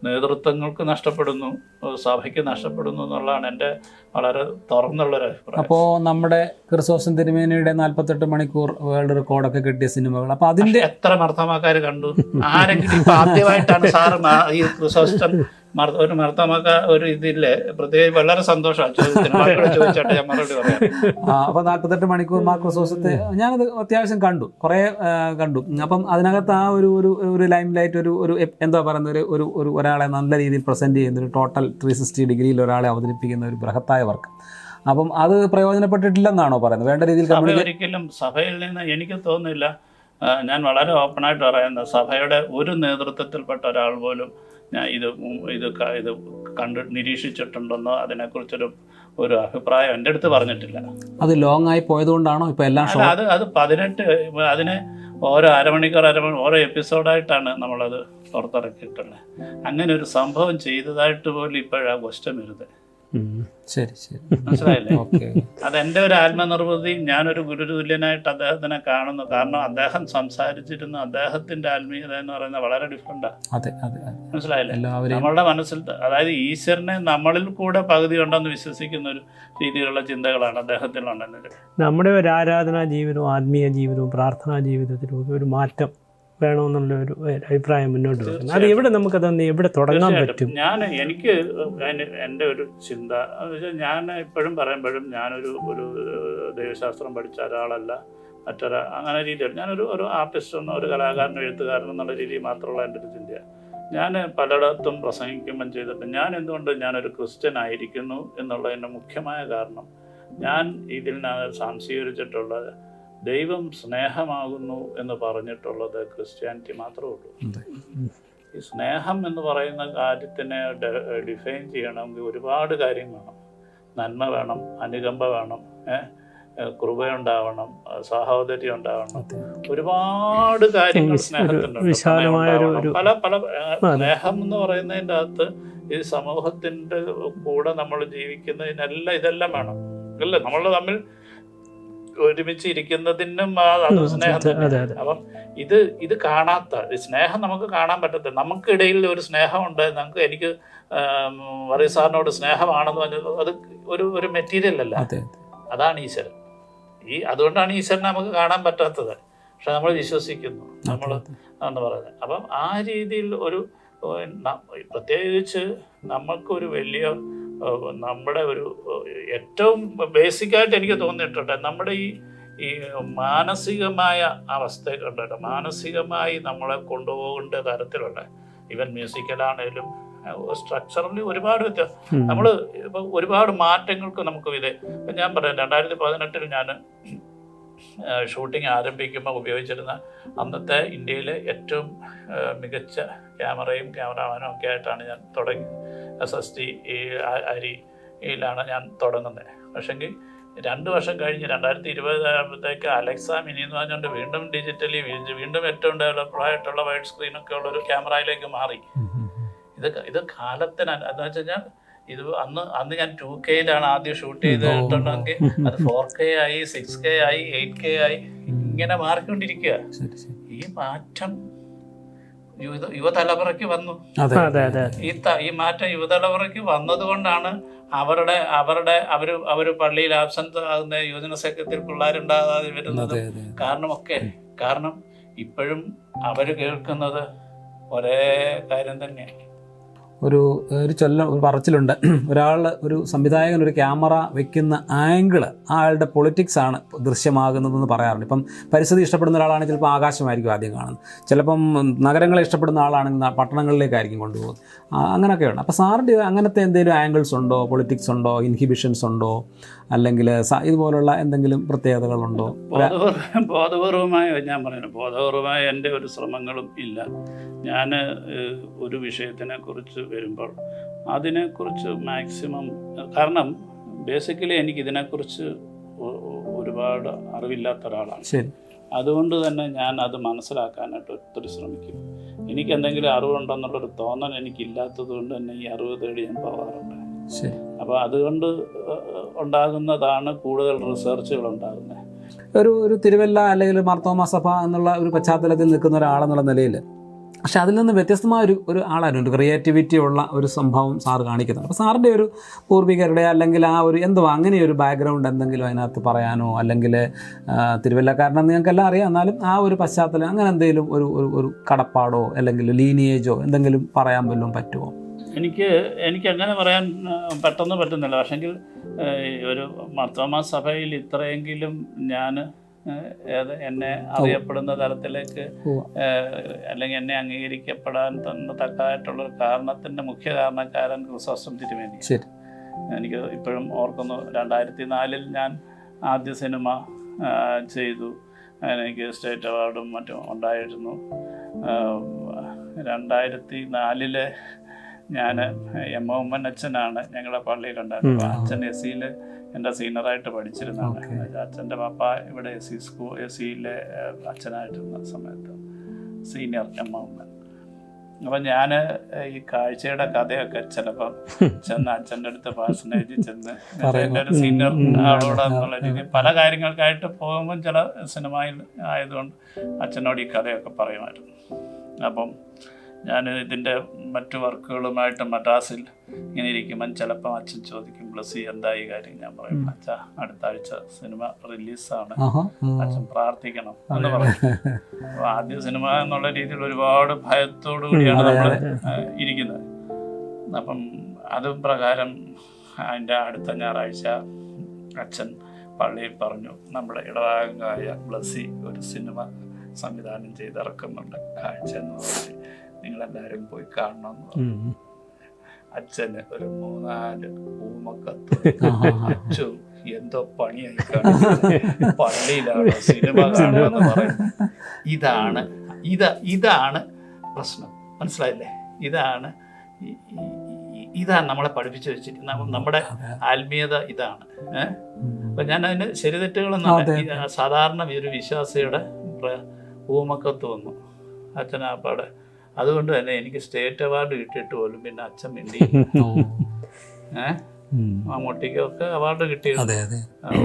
നേതൃത്വങ്ങൾക്ക് നഷ്ടപ്പെടുന്നു, സഭയ്ക്ക് നഷ്ടപ്പെടുന്നു എന്നുള്ളതാണ് എൻ്റെ വളരെ തുറന്നുള്ളൊരു അഭിപ്രായം. അപ്പോൾ നമ്മുടെ ക്രിസോസ്റ്റം തിരുമേനിയുടെ 48 മണിക്കൂർ വേൾഡ് റെക്കോർഡൊക്കെ കിട്ടിയ സിനിമകൾ, അപ്പോൾ അതിൻ്റെ എത്ര മർത്തമാക്കാർ കണ്ടു? ആരെങ്കിലും ഇപ്പം ആദ്യമായിട്ടാണ് സാറ് ഈ ക്രിസോസ്റ്റം ഒരു മർത്തമാക്ക ഒരു ഇതില്ലേ, പ്രത്യേകിച്ച് വളരെ സന്തോഷമാണ്. ചോദിച്ചോട്ടെ, ഞാൻ മറുപടി പറയാം. അപ്പോൾ 48 മണിക്കൂർ ക്രിസോസ്റ്റത്തെ ഞാനത് അത്യാവശ്യം കുറേ കണ്ടു. അപ്പം അതിനകത്ത് ആ ഒരു ലൈം ലൈറ്റ്, ഒരു എന്താ പറയുന്ന ഒരു ഒരാളെ നല്ല രീതിയിൽ പ്രസൻറ്റ് ചെയ്യുന്ന ഒരു ടോട്ടൽ 360 ഡിഗ്രിയിൽ ഒരാളെ അവതരിപ്പിക്കുന്ന ഒരു ബൃഹത്തായ വർക്ക്. അപ്പം അത് പ്രയോജനപ്പെട്ടിട്ടില്ലെന്നാണോ പറയുന്നത്? വേണ്ട രീതിയിൽ ഒരിക്കലും സഭയിൽ നിന്ന് എനിക്ക് തോന്നുന്നില്ല. ഞാൻ വളരെ ഓപ്പണായിട്ട് പറയുന്നത്, സഭയുടെ ഒരു നേതൃത്വത്തിൽപ്പെട്ട ഒരാൾ പോലും ഞാൻ ഇത് നിരീക്ഷിച്ചിട്ടുണ്ടെന്നോ അതിനെക്കുറിച്ചൊരു അഭിപ്രായം എൻ്റെ അടുത്ത് പറഞ്ഞിട്ടില്ല. അത് ലോങ് ആയി പോയതുകൊണ്ടാണോ ഇപ്പോൾ എല്ലാം? അത് 18 അതിന് ഓരോ അരമണിക്കൂർ ഓരോ എപ്പിസോഡായിട്ടാണ് നമ്മളത് പുറത്തിറക്കിയിട്ടുള്ളത്. അങ്ങനെ ഒരു സംഭവം ചെയ്തതായിട്ട് പോലും ഇപ്പോഴാണ് ക്വസ്റ്റ്യൻ വരുന്നത്. ശരി, മനസ്സിലായില്ലേ? അതെൻ്റെ ഒരു ആത്മനിർവൃതി. ഞാനൊരു ഗുരുതുല്യനായിട്ട് അദ്ദേഹത്തിനെ കാണുന്നു. കാരണം അദ്ദേഹം സംസാരിച്ചിരുന്ന അദ്ദേഹത്തിന്റെ ആത്മീയത എന്ന് പറയുന്നത് വളരെ ഡിഫറെന്റാണ്. മനസ്സിലായില്ലേ? നമ്മളുടെ മനസ്സിൽ, അതായത് ഈശ്വരനെ നമ്മളിൽ കൂടെ പകുതി ഉണ്ടെന്ന് വിശ്വസിക്കുന്ന ഒരു രീതിയിലുള്ള ചിന്തകളാണ് അദ്ദേഹത്തിലുണ്ടെന്നത്. നമ്മുടെ ഒരു ആരാധനാ ജീവിതവും ആത്മീയ ജീവിതവും പ്രാർത്ഥനാ ജീവിതത്തിലും ഒരു മാറ്റം വേണമെന്നുള്ള ഒരു അഭിപ്രായം മുന്നോട്ട് വെക്കുന്നത്. അത് എവിടെ നമുക്കതൊന്ന് എവിടെ തുടങ്ങാൻ പറ്റും? എനിക്ക് എൻ്റെ ഒരു ചിന്ത ഞാൻ എപ്പോഴും പറയുമ്പോഴും ഞാനൊരു ദൈവശാസ്ത്രം പഠിച്ച ഒരാളല്ല, അങ്ങനെ രീതിയിൽ ഞാനൊരു ആർട്ടിസ്റ്റ് ഒരു കലാകാരൻ, എഴുത്തുകാരൻ എന്നുള്ള രീതിയിൽ മാത്രമുള്ള എൻ്റെ ഒരു ചിന്തയാണ്. ഞാൻ പലയിടത്തും പ്രസംഗിക്കുമ്പം ചെയ്തിട്ട് ഞാൻ എന്തുകൊണ്ട് ഞാനൊരു ക്രിസ്ത്യൻ ആയിരിക്കുന്നു എന്നുള്ളതിൻ്റെ മുഖ്യമായ കാരണം, ഞാൻ ഇതിൽ സ്വീകരിച്ചിട്ടുള്ളത് ദൈവം സ്നേഹമാകുന്നു എന്ന് പറഞ്ഞിട്ടുള്ളത് ക്രിസ്ത്യാനിറ്റി മാത്രമേ ഉള്ളൂ. ഈ സ്നേഹം എന്ന് പറയുന്ന കാര്യത്തിനെ ഡിഫൈൻ ചെയ്യണമെങ്കിൽ ഒരുപാട് കാര്യങ്ങൾ വേണം. നന്മ വേണം, അനുകമ്പ വേണം, കൃപയുണ്ടാവണം, സഹോദര്യം ഉണ്ടാവണം, ഒരുപാട് കാര്യങ്ങൾ സ്നേഹത്തിനുണ്ട്. പല പല സ്നേഹം എന്ന് പറയുന്നതിൻ്റെ അകത്ത് ഈ സമൂഹത്തിൻ്റെ കൂടെ നമ്മൾ ജീവിക്കുന്നതിനെല്ലാം ഇതെല്ലാം വേണം അല്ലേ? നമ്മൾ തമ്മിൽ ഒരുമിച്ച് ഇരിക്കുന്നതിനും അത് സ്നേഹം. അപ്പം ഇത് കാണാത്ത സ്നേഹം നമുക്ക് കാണാൻ പറ്റത്തില്ല. നമുക്കിടയിൽ ഒരു സ്നേഹമുണ്ട്. എനിക്ക് വറീസ് സാറിനോട് സ്നേഹമാണെന്ന് പറഞ്ഞത് അത് ഒരു മെറ്റീരിയൽ അല്ല, അതാണ് ഈശ്വരൻ. അതുകൊണ്ടാണ് ഈശ്വരനെ നമുക്ക് കാണാൻ പറ്റാത്തത്. പക്ഷെ നമ്മൾ വിശ്വസിക്കുന്നു, നമ്മൾ എന്ന് പറയുന്നത്. അപ്പം ആ രീതിയിൽ ഒരു പ്രത്യേകിച്ച് നമ്മൾക്കൊരു വലിയ നമ്മുടെ ഒരു ഏറ്റവും ബേസിക്കായിട്ട് എനിക്ക് തോന്നിയിട്ടുണ്ട് നമ്മുടെ ഈ മാനസികമായ അവസ്ഥ കണ്ടിട്ട് മാനസികമായി നമ്മളെ കൊണ്ടുപോകേണ്ട തരത്തിലുള്ള ഈവൻ മ്യൂസിക്കലാണേലും സ്ട്രക്ചറലി ഒരുപാട് വ്യത്യാസം. നമ്മൾ ഇപ്പം ഒരുപാട് മാറ്റങ്ങൾക്ക് നമുക്ക് ഇപ്പം ഞാൻ പറയാം, 2018 ഞാൻ ഷൂട്ടിംഗ് ആരംഭിക്കുമ്പോൾ ഉപയോഗിച്ചിരുന്ന അന്നത്തെ ഇന്ത്യയിലെ ഏറ്റവും മികച്ച ക്യാമറയും ക്യാമറാമാനും ഒക്കെ ആയിട്ടാണ് ഞാൻ തുടങ്ങിയത്. SST അരിയിലാണ് ഞാൻ തുടങ്ങുന്നത്. പക്ഷെങ്കിൽ 2 വർഷം കഴിഞ്ഞ് 2020 ആകുമ്പോഴത്തേക്ക് അലക്സ മിനി എന്ന് പറഞ്ഞുകൊണ്ട് വീണ്ടും ഡിജിറ്റലി വീണ്ടും ഏറ്റവും ഡെവലപ്ഡായിട്ടുള്ള വൈഡ് സ്ക്രീനൊക്കെ ഉള്ളൊരു ക്യാമറയിലേക്ക് മാറി. ഇത് കാലത്തിന് എന്താ വെച്ച് കഴിഞ്ഞാൽ അന്ന് ഞാൻ 2K ആദ്യം ഷൂട്ട് ചെയ്തിട്ടുണ്ടെങ്കിൽ അത് 4K ആയി, 6K ആയി, 8K ആയി, ഇങ്ങനെ മാറിക്കൊണ്ടിരിക്കുക. ഈ മാറ്റം യുവതലമുറയ്ക്ക് വന്നു. ഈ മാറ്റം യുവതലമുറയ്ക്ക് വന്നത് കൊണ്ടാണ് അവര് പള്ളിയിൽ ആബ്സെന്റ് ആകുന്ന യുവജന സംഘത്തിൽ പിള്ളേരുണ്ടാകാതെ വരുന്നത്. കാരണം ഇപ്പോഴും അവര് കേൾക്കുന്നത് ഒരേ കാര്യം തന്നെയാണ്. ഒരു പറച്ചിലുണ്ട്, ഒരു സംവിധായകൻ ഒരു ക്യാമറ വെക്കുന്ന ആംഗിള് ആളുടെ പൊളിറ്റിക്സ് ആണ് ദൃശ്യമാകുന്നതെന്ന് പറയാറുണ്ട്. ഇപ്പം പരിസ്ഥിതി ഇഷ്ടപ്പെടുന്ന ഒരാളാണെങ്കിൽ ചിലപ്പോൾ ആകാശമായിരിക്കും ആദ്യം കാണുന്നത്, ചിലപ്പം നഗരങ്ങളെ ഇഷ്ടപ്പെടുന്ന ആളാണെങ്കിൽ പട്ടണങ്ങളിലേക്കായിരിക്കും കൊണ്ടുപോകുന്നത്, അങ്ങനെയൊക്കെയുണ്ട്. അപ്പോൾ സാറിൻ്റെ അങ്ങനത്തെ എന്തെങ്കിലും ആംഗിൾസ് ഉണ്ടോ, പൊളിറ്റിക്സ് ഉണ്ടോ, ഇൻഹിബിഷൻസ് ഉണ്ടോ, അല്ലെങ്കിൽ ഇതുപോലുള്ള എന്തെങ്കിലും പ്രത്യേകതകളുണ്ടോ? ബോധപൂർവമായ എൻ്റെ ഒരു ശ്രമങ്ങളും ഇല്ല. ഞാൻ ഒരു വിഷയത്തിനെ കുറിച്ച് വരുമ്പോൾ അതിനെക്കുറിച്ച് മാക്സിമം, കാരണം ബേസിക്കലി എനിക്ക് ഇതിനെക്കുറിച്ച് ഒരുപാട് അറിവില്ലാത്ത ഒരാളാണ്. അതുകൊണ്ട് തന്നെ ഞാൻ അത് മനസ്സിലാക്കാനായിട്ട് ഒത്തിരി ശ്രമിക്കും. എനിക്ക് എന്തെങ്കിലും അറിവുണ്ടെന്നുള്ളൊരു തോന്നൽ എനിക്കില്ലാത്തത് കൊണ്ട് തന്നെ ഈ അറിവ് തേടി ഞാൻ പോകാറുണ്ട്. അപ്പോൾ അതുകൊണ്ട് ഉണ്ടാകുന്നതാണ് കൂടുതൽ റിസർച്ചുകൾ ഉണ്ടാകുന്നത്. ഒരു തിരുവല്ല അല്ലെങ്കിൽ മാർത്തോമാ സഭ എന്നുള്ള ഒരു പശ്ചാത്തലത്തിൽ നിൽക്കുന്ന ഒരാളെന്നുള്ള നിലയിൽ, പക്ഷെ അതിൽ നിന്ന് വ്യത്യസ്തമായ ഒരു ആളായിരുന്നു, ഒരു ക്രിയേറ്റിവിറ്റി ഉള്ള ഒരു സംഭവം സാറ് കാണിക്കുന്നുണ്ട്. അപ്പോൾ സാറിൻ്റെ ഒരു പൂർവികരുടെ അല്ലെങ്കിൽ അങ്ങനെ ഒരു ബാക്ക്ഗ്രൗണ്ട് എന്തെങ്കിലും അതിനകത്ത് പറയാനോ, അല്ലെങ്കിൽ തിരുവല്ലക്കാരനെന്ന് ഞങ്ങൾക്കെല്ലാം അറിയാം, എന്നാലും ആ ഒരു പശ്ചാത്തലം അങ്ങനെ എന്തെങ്കിലും ഒരു കടപ്പാടോ അല്ലെങ്കിൽ ലീനിയേജോ എന്തെങ്കിലും പറയാൻ വല്ലതും പറ്റുമോ? എനിക്ക് അങ്ങനെ പറയാൻ പെട്ടെന്ന് പറ്റുന്നില്ല. പക്ഷെങ്കിൽ ഒരു മാർത്തോമാ സഭയിൽ ഇത്രയെങ്കിലും ഞാൻ എന്നെ അറിയപ്പെടുന്ന തലത്തിലേക്ക് അല്ലെങ്കിൽ എന്നെ അംഗീകരിക്കപ്പെടാൻ തക്കതായിട്ടുള്ളൊരു കാരണത്തിൻ്റെ മുഖ്യ കാരണക്കാരൻ ക്രിസോസ്റ്റം തിരുമേനി. എനിക്ക് ഇപ്പോഴും ഓർക്കുന്നു, 2004 ഞാൻ ആദ്യ സിനിമ ചെയ്തു. എനിക്ക് സ്റ്റേറ്റ് അവാർഡും മറ്റും ഉണ്ടായിരുന്നു. 2004 ഞാൻ എം ഉമ്മൻ അച്ഛനാണ് ഞങ്ങളുടെ പള്ളിയിലുണ്ടായിരുന്നത്. അച്ഛൻ SC-യിൽ എൻ്റെ സീനിയറായിട്ട് പഠിച്ചിരുന്നതാണ്. അച്ഛൻ്റെ പപ്പ ഇവിടെ SC-യിലെ അച്ഛനായിട്ടിരുന്ന സമയത്ത് സീനിയർ എം ഉമ്മൻ. അപ്പം ഞാൻ ഈ കാഴ്ചയുടെ കഥയൊക്കെ ചിലപ്പം അച്ഛൻ്റെ അടുത്ത് പാഴ്സണേജ് ചെന്ന് എൻ്റെ ഒരു സീനിയർ ആളോട് എന്നുള്ള രീതിയിൽ പല കാര്യങ്ങൾക്കായിട്ട് പോകുമ്പം ചില സിനിമയിൽ ആയതുകൊണ്ട് അച്ഛനോട് ഈ കഥയൊക്കെ പറയുമായിരുന്നു. അപ്പം ഞാൻ ഇതിൻ്റെ മറ്റു വർക്കുകളുമായിട്ട് മദ്രാസിൽ ഇങ്ങനെ ഇരിക്കുമ്പം ചിലപ്പം അച്ഛൻ ചോദിക്കും, ബ്ലസ്സി എന്താ ഈ കാര്യം? ഞാൻ പറയും, അച്ഛാ അടുത്ത ആഴ്ച സിനിമ റിലീസാണ്, അച്ഛൻ പ്രാർത്ഥിക്കണം എന്ന് പറയും. അപ്പോൾ ആദ്യ സിനിമ എന്നുള്ള രീതിയിൽ ഒരുപാട് ഭയത്തോടു കൂടിയാണ് നമ്മൾ ഇരിക്കുന്നത്. അപ്പം അതും പ്രകാരം അതിൻ്റെ അടുത്ത ഞായറാഴ്ച അച്ഛൻ പള്ളിയിൽ പറഞ്ഞു, നമ്മുടെ ഇടവാംഗമായ ബ്ലസ്സി ഒരു സിനിമ സംവിധാനം ചെയ്തിറക്കുന്നുണ്ട്, കാഴ്ച എന്ന് പറഞ്ഞ് നിങ്ങളെല്ലാവരും പോയി കാണണമെന്ന് പറഞ്ഞു. അച്ഛന് ഒരു 3-4 ഊമക്കത്ത് അച്ഛൻ എന്തോ പണിയായി കാണിക്കുന്നത്. പള്ളിയിലാണ് സിനിമ കാണുമെന്ന് പറയുന്നത്. ഇതാണ് പ്രശ്നം. മനസ്സിലായില്ലേ? ഇതാണ് നമ്മളെ പഠിപ്പിച്ചു വെച്ചിരിക്കുന്നത്. നമ്മുടെ ആത്മീയത ഇതാണ്. അപ്പൊ ഞാൻ അതിന് ശരിതെറ്റുകളെന്നല്ല, സാധാരണ ഒരു വിശ്വാസിയുടെ ഊമക്കത്ത് വന്നു അച്ഛനാപ്പാടെ. അതുകൊണ്ട് തന്നെ എനിക്ക് സ്റ്റേറ്റ് അവാർഡ് കിട്ടിയിട്ട് പോലും പിന്നെ അച്ഛൻ മിണ്ടി. മമ്മൂട്ടിക്കൊക്കെ അവാർഡ് കിട്ടിയിരുന്നു,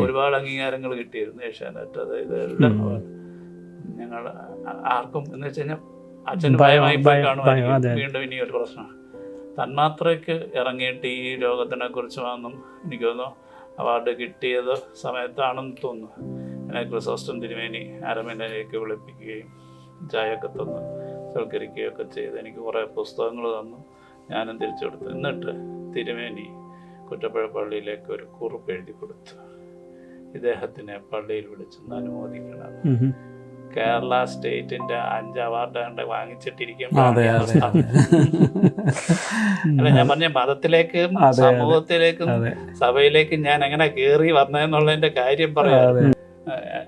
ഒരുപാട് അംഗീകാരങ്ങൾ കിട്ടിയിരുന്നു, ഏഷ്യാനെറ്റ് ഇതെല്ലാം ഞങ്ങൾ ആർക്കും എന്ന് വെച്ച് കഴിഞ്ഞാൽ അച്ഛന് ഭയമായി പോയി കാണുമായിരിക്കും. വീണ്ടും ഇനി ഒരു പ്രശ്നമാണ്. തന്മാത്രയ്ക്ക് ഇറങ്ങിയിട്ട് ഈ രോഗത്തിനെ കുറിച്ച് വന്നും എനിക്ക് തോന്നുന്നു അവാർഡ് കിട്ടിയത് സമയത്താണെന്ന് തോന്നുന്നു. എന്നെ ക്രിസോസ്റ്റം തിരുമേനി അരമനയിലേക്ക് വിളിപ്പിക്കുകയും ചായയൊക്കെ തന്ന് സൽക്കരിക്കുകയൊക്കെ ചെയ്ത് എനിക്ക് കുറേ പുസ്തകങ്ങൾ തന്നു. ഞാനും തിരിച്ചു കൊടുത്തു. എന്നിട്ട് തിരുമേനി കുറ്റപ്പുഴ പള്ളിയിലേക്ക് ഒരു കുറിപ്പ് എഴുതി കൊടുത്തു, ഇദ്ദേഹത്തിനെ പള്ളിയിൽ വിളിച്ചൊന്ന് അനുമോദിക്കണം. കേരള സ്റ്റേറ്റിന്റെ 5 അവാർഡ് വാങ്ങിച്ചിട്ടിരിക്കുമ്പോൾ അല്ല, ഞാൻ പറഞ്ഞ മതത്തിലേക്കും സമൂഹത്തിലേക്കും സഭയിലേക്കും ഞാൻ എങ്ങനെ കയറി വന്നതെന്നുള്ളതിന്റെ കാര്യം പറയാം.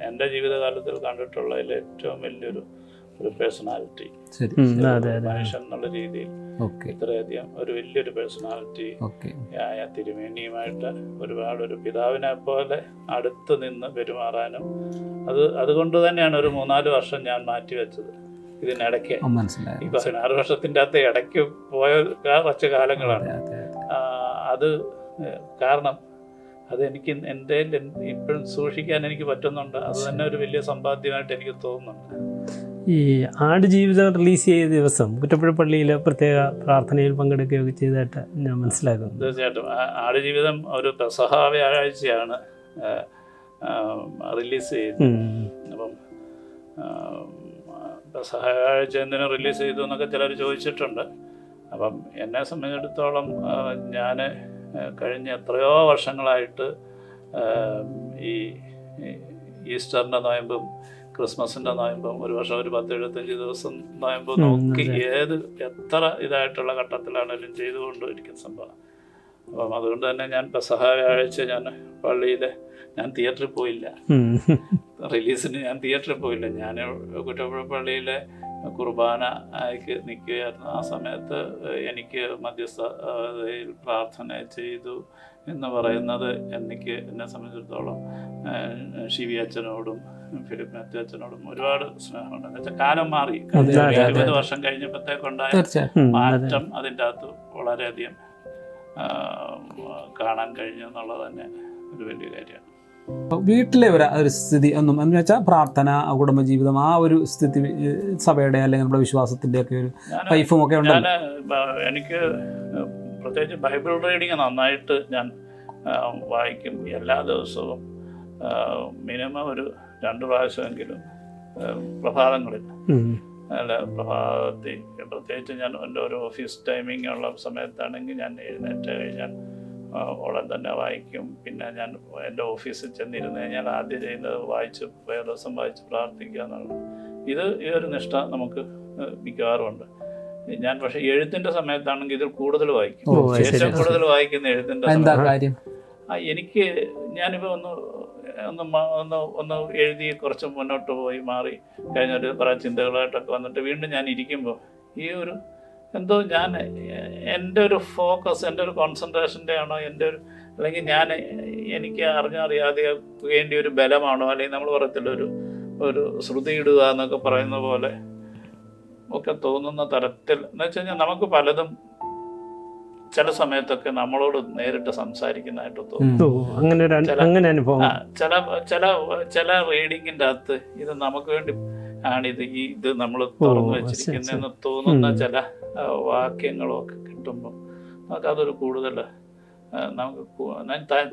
എൻ്റെ ജീവിതകാലത്തിൽ കണ്ടിട്ടുള്ളതിൽ ഏറ്റവും വലിയൊരു പേഴ്സണാലിറ്റി, മനുഷ്യൻ എന്നുള്ള രീതിയിൽ ഇത്രയധികം ഒരു വലിയൊരു പേഴ്സണാലിറ്റി ആയ തിരുമേനിയുമായിട്ട് ഒരുപാട് ഒരു പിതാവിനെ പോലെ അടുത്ത് നിന്ന് പെരുമാറാനും അതുകൊണ്ട് തന്നെയാണ് ഒരു 3-4 വർഷം ഞാൻ മാറ്റിവെച്ചത്. ഇതിനിടയ്ക്ക് ഈ 16 വർഷത്തിൻ്റെ അകത്ത് ഇടയ്ക്ക് പോയ കുറച്ച് കാലങ്ങളാണ്. അത് കാരണം അതെനിക്ക് എൻ്റെ ഇപ്പോഴും സൂക്ഷിക്കാൻ എനിക്ക് പറ്റുന്നുണ്ട്. അത് തന്നെ ഒരു വലിയ സമ്പാദ്യമായിട്ട് എനിക്ക് തോന്നുന്നുണ്ട്. ഈ ആടുജീവിതം റിലീസ് ചെയ്ത ദിവസം കുറ്റപ്പുഴ പള്ളിയിൽ പ്രത്യേക പ്രാർത്ഥനയിൽ പങ്കെടുക്കുകയൊക്കെ ചെയ്തതായിട്ട് ഞാൻ മനസ്സിലാക്കുന്നു. തീർച്ചയായിട്ടും ആടുജീവിതം ഒരു പെസഹ വ്യാഴാഴ്ചയാണ് റിലീസ് ചെയ്യുന്നത്. അപ്പം പെസഹ വ്യാഴാഴ്ച എന്തിനും റിലീസ് ചെയ്തു എന്നൊക്കെ ചിലർ ചോദിച്ചിട്ടുണ്ട്. അപ്പം എന്നെ സംബന്ധിച്ചിടത്തോളം ഞാൻ കഴിഞ്ഞ എത്രയോ വർഷങ്ങളായിട്ട് ഈ ഈസ്റ്ററിൻ്റെ നോയമ്പും ക്രിസ്മസിൻ്റെ നോയമ്പും ഒരു വർഷം ഒരു 10-75 ദിവസം നോയമ്പ് നോക്കി എത്ര ഇതായിട്ടുള്ള ഘട്ടത്തിലാണെങ്കിലും ചെയ്തുകൊണ്ടിരിക്കുന്ന സംഭവം. അപ്പം അതുകൊണ്ട് തന്നെ ഞാൻ പെസഹ വ്യാഴാഴ്ച ഞാൻ പള്ളിയിൽ ഞാൻ തിയേറ്ററിൽ പോയില്ല, റിലീസിന് ഞാൻ തിയേറ്ററിൽ പോയില്ല. ഞാൻ കുറ്റപ്പുഴ പള്ളിയിലെ കുർബാനയ്ക്ക് നിൽക്കുകയായിരുന്നു. ആ സമയത്ത് എനിക്ക് മധ്യസ്ഥതയിൽ പ്രാർത്ഥന ചെയ്തു എന്ന് പറയുന്നത് എന്നെ സംബന്ധിച്ചിടത്തോളം ഷിവി അച്ഛനോടും ഫിലിപ്പ് മാത്യു അച്ഛനോടും ഒരുപാട് സ്നേഹമുണ്ട്. എന്ന് വെച്ചാൽ കാലം മാറി, 20 വർഷം കഴിഞ്ഞപ്പോഴത്തേക്കുണ്ടായ മാറ്റം അതിൻ്റെ അകത്ത് വളരെയധികം കാണാൻ കഴിഞ്ഞു എന്നുള്ളത് തന്നെ ഒരു വലിയ കാര്യമാണ്. വീട്ടിലെ ഒരു സ്ഥിതി ഒന്നും എന്ന് വെച്ചാൽ പ്രാർത്ഥന, കുടുംബജീവിതം, ആ ഒരു സ്ഥിതി സഭയുടെ അല്ലെങ്കിൽ നമ്മുടെ വിശ്വാസത്തിൻ്റെ ഒക്കെ ഒരു വൈഫും ഒക്കെ ഉണ്ട്. എനിക്ക് പ്രത്യേകിച്ച് ബൈബിൾ റീഡിങ് നന്നായിട്ട് ഞാൻ വായിക്കും. എല്ലാ ദിവസവും മിനിമം ഒരു 2 പ്രാവശ്യമെങ്കിലും പ്രഭാതങ്ങളിൽ പ്രഭാതത്തിൽ, പ്രത്യേകിച്ച് ഞാൻ എൻ്റെ ഒരു ഓഫീസ് ടൈമിംഗ് ഉള്ള സമയത്താണെങ്കിൽ ഞാൻ എഴുന്നേറ്റ് കഴിഞ്ഞാൽ ഉടൻ തന്നെ വായിക്കും. പിന്നെ ഞാൻ എൻ്റെ ഓഫീസിൽ ചെന്നിരുന്ന് കഴിഞ്ഞാൽ ആദ്യം ചെയ്യുന്നത് വേദോസം വായിച്ച് പ്രാർത്ഥിക്കുക എന്നുള്ളത്. ഈ ഒരു നിഷ്ഠ നമുക്ക് മിക്കവാറുമുണ്ട്. ഞാൻ പക്ഷേ എഴുത്തിൻ്റെ സമയത്താണെങ്കിൽ ഇതിൽ കൂടുതൽ വായിക്കും. ഏറ്റവും കൂടുതൽ വായിക്കുന്ന എഴുത്തിൻ്റെ സമയത്ത് എനിക്ക് ഞാനിപ്പോൾ ഒന്ന് എഴുതി കുറച്ച് മുന്നോട്ട് പോയി മാറി കഴിഞ്ഞൊരു കുറേ ചിന്തകളായിട്ടൊക്കെ വന്നിട്ട് വീണ്ടും ഞാൻ ഇരിക്കുമ്പോൾ ഈ ഒരു എന്തോ ഞാൻ എൻ്റെ ഒരു ഫോക്കസ്, എൻ്റെ ഒരു കോൺസെൻട്രേഷൻ്റെ ആണോ, അല്ലെങ്കിൽ എനിക്ക് അറിയാതെ വേണ്ടിയ ഒരു ബലമാണോ, അല്ലെങ്കിൽ നമ്മൾ പറയത്തില്ല ഒരു ശ്രുതി ഇടുക എന്നൊക്കെ പറയുന്ന പോലെ ഒക്കെ തോന്നുന്ന തരത്തിൽ എന്ന് വെച്ച് കഴിഞ്ഞാൽ നമുക്ക് പലതും ചില സമയത്തൊക്കെ നമ്മളോട് നേരിട്ട് സംസാരിക്കുന്നതായിട്ട് തോന്നും. ചില റീഡിങ്ങിൻ്റെ അകത്ത് ഇത് നമുക്ക് വേണ്ടി ആണിത് ഇത് നമ്മൾ തുറന്നു വെച്ചിരിക്കുന്നതെന്ന് തോന്നുന്ന ചില വാക്യങ്ങളൊക്കെ കിട്ടുമ്പോൾ നമുക്കതൊരു കൂടുതൽ നമുക്ക്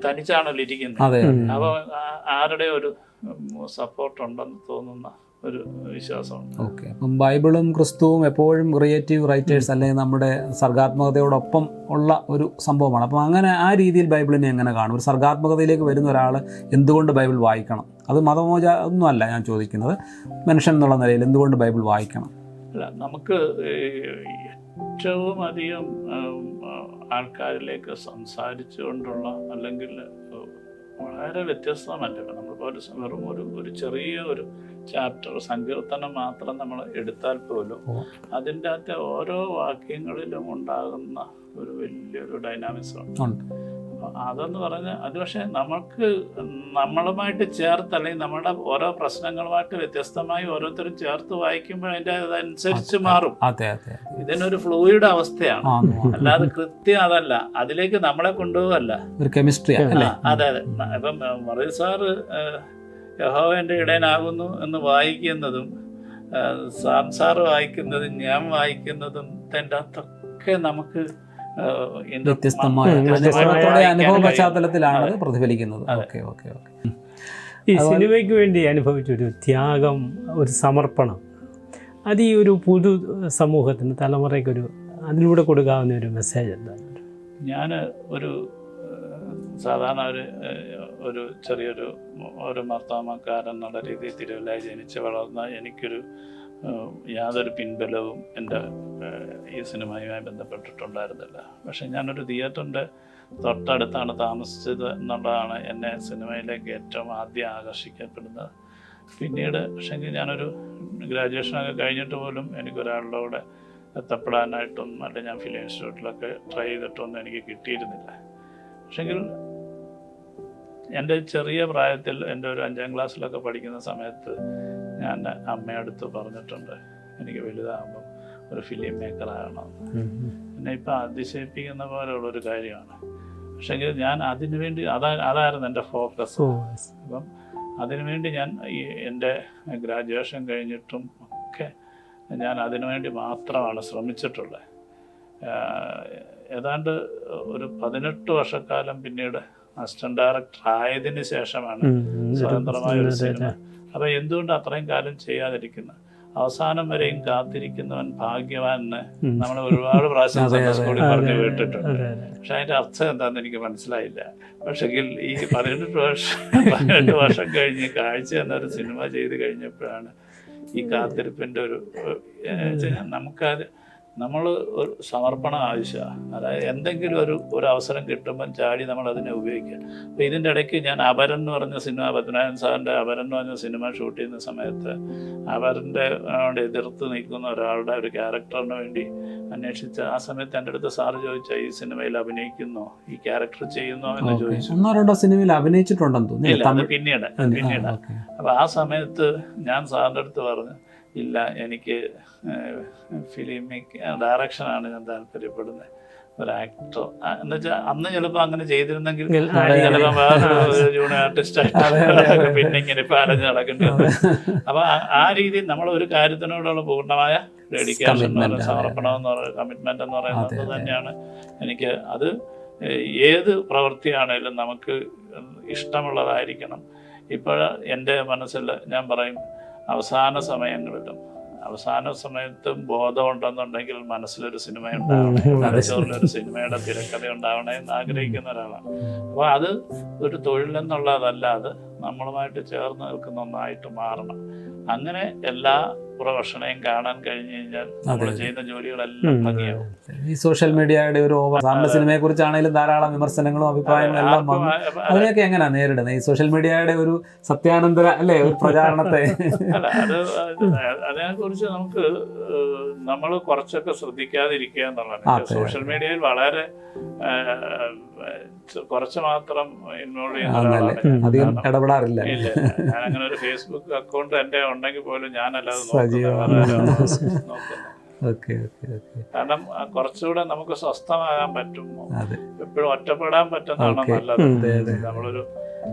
തനിച്ചാണല്ലോ ഇരിക്കുന്നത്. അപ്പോൾ ആരുടെ ഒരു സപ്പോർട്ടുണ്ടെന്ന് തോന്നുന്ന ഒരു വിശ്വാസമുണ്ട്. ഓക്കെ, അപ്പം ബൈബിളും ക്രിസ്തുവും എപ്പോഴും ക്രിയേറ്റീവ് റൈറ്റേഴ്സ് അല്ലെങ്കിൽ നമ്മുടെ സർഗാത്മകതയോടൊപ്പം ഉള്ള ഒരു സംഭവമാണ്. അപ്പം അങ്ങനെ ആ രീതിയിൽ ബൈബിളിനെ എങ്ങനെ കാണും? ഒരു സർഗാത്മകതയിലേക്ക് വരുന്ന ഒരാൾ എന്തുകൊണ്ട് ബൈബിൾ വായിക്കണം? അത് മതമോച ഒന്നുമല്ല ഞാൻ ചോദിക്കുന്നത്, മനുഷ്യൻ എന്നുള്ള നിലയിൽ എന്തുകൊണ്ട് ബൈബിൾ വായിക്കണം? അല്ല, നമുക്ക് ഏറ്റവും അധികം ആൾക്കാരിലേക്ക് സംസാരിച്ചുകൊണ്ടുള്ള അല്ലെങ്കിൽ വളരെ വ്യത്യസ്തമല്ല. ഇപ്പം നമ്മളിപ്പോൾ വെറും ഒരു ചെറിയ ഒരു ചാപ്റ്റർ സങ്കീർത്തനം മാത്രം നമ്മൾ എടുത്താൽ പോലും അതിൻ്റെ അകത്തെ ഓരോ വാക്യങ്ങളിലും ഉണ്ടാകുന്ന ഒരു വലിയൊരു ഡൈനാമിക്സം. അപ്പം അതെന്ന് പറഞ്ഞാൽ അത് പക്ഷേ നമുക്ക് നമ്മളുമായിട്ട് ചേർത്ത്, അല്ലെങ്കിൽ നമ്മുടെ ഓരോ പ്രശ്നങ്ങളുമായിട്ട് വ്യത്യസ്തമായി ഓരോരുത്തരും ചേർത്ത് വായിക്കുമ്പോൾ അതിൻ്റെ അതനുസരിച്ച് മാറും. ഇതിനൊരു ഫ്ലൂയിഡ് അവസ്ഥയാണ്, അല്ലാതെ കൃത്യം അതല്ല, അതിലേക്ക് നമ്മളെ കൊണ്ടുപോകല്ല, ഒരു കെമിസ്ട്രി. അതെ. ഇപ്പം മറിയ സാറ് യഹോവ എൻ്റെ ഇടയനാകുന്നു എന്ന് വായിക്കുന്നതും സാറ് വായിക്കുന്നതും ഞാൻ വായിക്കുന്നതും ഇതിൻ്റെ അകത്തൊക്കെ നമുക്ക് വ്യത്യസ്തമായ അനുഭവ പശ്ചാത്തലത്തിലാണ് പ്രതിഫലിക്കുന്നത്. ഈ സിനിമയ്ക്ക് വേണ്ടി അനുഭവിച്ചൊരു ത്യാഗം, ഒരു സമർപ്പണം, അത് ഈ ഒരു പുതു സമൂഹത്തിന്, തലമുറയ്ക്കൊരു അതിലൂടെ കൊടുക്കാവുന്ന ഒരു മെസ്സേജ് എന്താണ്? ഞാൻ സാധാരണ ഒരു ചെറിയൊരു മാർത്താമക്കാരൻ എന്നുള്ള രീതിയിൽ തിരുവല്ലായി ജനിച്ച് വളർന്ന എനിക്കൊരു യാതൊരു പിൻബലവും എൻ്റെ ഈ സിനിമയുമായി ബന്ധപ്പെട്ടിട്ടുണ്ടായിരുന്നില്ല. പക്ഷെ ഞാനൊരു തിയേറ്ററിൻ്റെ തൊട്ടടുത്താണ് താമസിച്ചത് എന്നുള്ളതാണ് എന്നെ സിനിമയിലേക്ക് ഏറ്റവും ആദ്യം ആകർഷിക്കപ്പെടുന്നത്. പിന്നീട് പക്ഷേങ്കിൽ ഞാനൊരു ഗ്രാജുവേഷനൊക്കെ കഴിഞ്ഞിട്ട് പോലും എനിക്കൊരാളുടെ കൂടെ എത്തപ്പെടാനായിട്ടും അല്ലെങ്കിൽ ഞാൻ ഫിലിം ഇൻസ്റ്റിറ്റ്യൂട്ടിലൊക്കെ ട്രൈ ചെയ്തിട്ടൊന്നും എനിക്ക് കിട്ടിയിരുന്നില്ല. പക്ഷെങ്കിൽ എൻ്റെ ചെറിയ പ്രായത്തിൽ, എൻ്റെ ഒരു 5ാം ക്ലാസ്സിലൊക്കെ പഠിക്കുന്ന സമയത്ത് ഞാൻ അമ്മയടുത്ത് പറഞ്ഞിട്ടുണ്ട് എനിക്ക് വലുതാകുമ്പം ഒരു ഫിലിം മേക്കറാകണമെന്ന്. എന്നെ ഇപ്പം അതിശയിപ്പിക്കുന്ന പോലെയുള്ളൊരു കാര്യമാണ്. പക്ഷെങ്കിൽ ഞാൻ അതിനുവേണ്ടി അതായിരുന്നു എൻ്റെ ഫോക്കസ്. അപ്പം അതിനുവേണ്ടി ഞാൻ എൻ്റെ ഗ്രാജുവേഷൻ കഴിഞ്ഞിട്ടും ഒക്കെ ഞാൻ അതിനുവേണ്ടി മാത്രമാണ് ശ്രമിച്ചിട്ടുള്ളത്. ഏതാണ്ട് ഒരു 18 വർഷക്കാലം പിന്നീട് അസിസ്റ്റന്റ് ഡയറക്ടർ ആയതിനു ശേഷമാണ് സ്വതന്ത്രമായ ഒരു സിനിമ. അപ്പം എന്തുകൊണ്ട് അത്രയും കാലം ചെയ്യാതിരിക്കുന്നത്? അവസാനം വരെയും കാത്തിരിക്കുന്നവൻ ഭാഗ്യവാനെന്ന് നമ്മൾ ഒരുപാട് പ്രാവശ്യം സ്കൂളിൽ പറഞ്ഞു കേട്ടിട്ടുണ്ട്. പക്ഷെ അതിൻ്റെ അർത്ഥം എന്താണെന്ന് എനിക്ക് മനസ്സിലായില്ല. പക്ഷെങ്കിൽ ഈ 18 വർഷം കഴിഞ്ഞ് കാഴ്ച എന്നൊരു സിനിമ ചെയ്ത് കഴിഞ്ഞപ്പോഴാണ് ഈ കാത്തിരിപ്പിൻ്റെ നമ്മൾ ഒരു സമർപ്പണം ആവശ്യമാണ്. അതായത് എന്തെങ്കിലും ഒരു അവസരം കിട്ടുമ്പം ചാടി നമ്മൾ അതിനെ ഉപയോഗിക്കുക. അപ്പോൾ ഇതിൻ്റെ ഇടയ്ക്ക് ഞാൻ അപരൻ എന്ന് പറഞ്ഞ സിനിമ, പത്മനാഭൻ സാറിൻ്റെ അപരൻ എന്ന് പറഞ്ഞ സിനിമ ഷൂട്ട് ചെയ്യുന്ന സമയത്ത് അപരൻ്റെ എതിർത്ത് നിൽക്കുന്ന ഒരാളുടെ ഒരു ക്യാരക്ടറിന് വേണ്ടി അന്വേഷിച്ച ആ സമയത്ത് എൻ്റെ അടുത്ത് സാറ് ചോദിച്ച, ഈ സിനിമയിൽ അഭിനയിക്കുന്നോ, ഈ ക്യാരക്ടർ ചെയ്യുന്നോ എന്ന് ചോദിച്ചു. 1-2 സിനിമയിൽ അഭിനയിച്ചിട്ടുണ്ടെന്ന് തോന്നുന്നു. അത് പിന്നീട്. അപ്പോൾ ആ സമയത്ത് ഞാൻ സാറിൻ്റെ അടുത്ത് പറഞ്ഞു, ഇല്ല, എനിക്ക് ഫിലിമിക് ഡയറക്ഷനാണ് ഞാൻ താല്പര്യപ്പെടുന്നത്, ഒരു ആക്ടർ എന്ന് വെച്ചാൽ അന്ന് ചിലപ്പോൾ അങ്ങനെ ചെയ്തിരുന്നെങ്കിൽ ചിലപ്പോൾ വേറൊരു ജൂനിയർ ആർട്ടിസ്റ്റായിട്ട് പിന്നെ ഇങ്ങനെ ഇപ്പം അലഞ്ഞ് നടക്കേണ്ടി വന്നു. അപ്പോൾ ആ രീതിയിൽ നമ്മൾ ഒരു കാര്യത്തിനോടുള്ള പൂർണ്ണമായ ഡെഡിക്കേഷൻ എന്ന് പറയുന്നത്, സമർപ്പണം എന്ന് പറയുന്നത്, കമ്മിറ്റ്മെൻ്റ് എന്ന് പറയുന്നത് തന്നെയാണ് എനിക്ക്. അത് ഏത് പ്രവൃത്തിയാണേലും നമുക്ക് ഇഷ്ടമുള്ളതായിരിക്കണം. ഇപ്പോൾ എൻ്റെ മനസ്സിൽ ഞാൻ പറയും, അവസാന സമയത്തും ബോധമുണ്ടെന്നുണ്ടെങ്കിൽ മനസ്സിലൊരു സിനിമ ഉണ്ടാവണേ, തലച്ചോറിലൊരു സിനിമയുടെ തിരക്കഥ ഉണ്ടാവണേ എന്ന് ആഗ്രഹിക്കുന്ന ഒരാളാണ്. അപ്പോൾ അത് ഒരു തൊഴിലെന്നുള്ളതല്ലാതെ നമ്മളുമായിട്ട് ചേർന്ന് നിൽക്കുന്ന ഒന്നായിട്ട് മാറണം. അങ്ങനെ എല്ലാ പ്രൊഫഷനെയും കാണാൻ കഴിഞ്ഞു കഴിഞ്ഞാൽ നമ്മൾ ചെയ്യുന്ന ജോലികളെല്ലാം ഭംഗിയാവും. ഈ സോഷ്യൽ മീഡിയയുടെ ഒരു സാറിന്റെ സിനിമയെ കുറിച്ചാണെങ്കിലും ധാരാളം വിമർശനങ്ങളും അഭിപ്രായങ്ങളും എല്ലാം വന്നു. അതിനെയൊക്കെ എങ്ങനെയാണ് നേരിടുന്നത്? ഈ സോഷ്യൽ മീഡിയയുടെ ഒരു സത്യാനന്തര ഒരു പ്രചാരണത്തെ? അതിനെക്കുറിച്ച് നമ്മൾ കുറച്ചൊക്കെ ശ്രദ്ധിക്കാതിരിക്കുക എന്നുള്ളതാണ്. സോഷ്യൽ മീഡിയയിൽ വളരെ കുറച്ച് മാത്രം ഇൻവോൾവ് ചെയ്യുന്ന ഇടപെടാറില്ല. ഇല്ല, ഞാൻ അങ്ങനെ ഒരു ഫേസ്ബുക്ക് അക്കൗണ്ട് എൻ്റെ ഉണ്ടെങ്കിൽ പോലും ഞാനല്ലാതെ നോക്കുന്നത്. കാരണം കുറച്ചുകൂടെ നമുക്ക് സ്വസ്ഥമാകാൻ പറ്റും, എപ്പോഴും ഒറ്റപ്പെടാൻ പറ്റുന്നതാണ് നല്ലത്. നമ്മളൊരു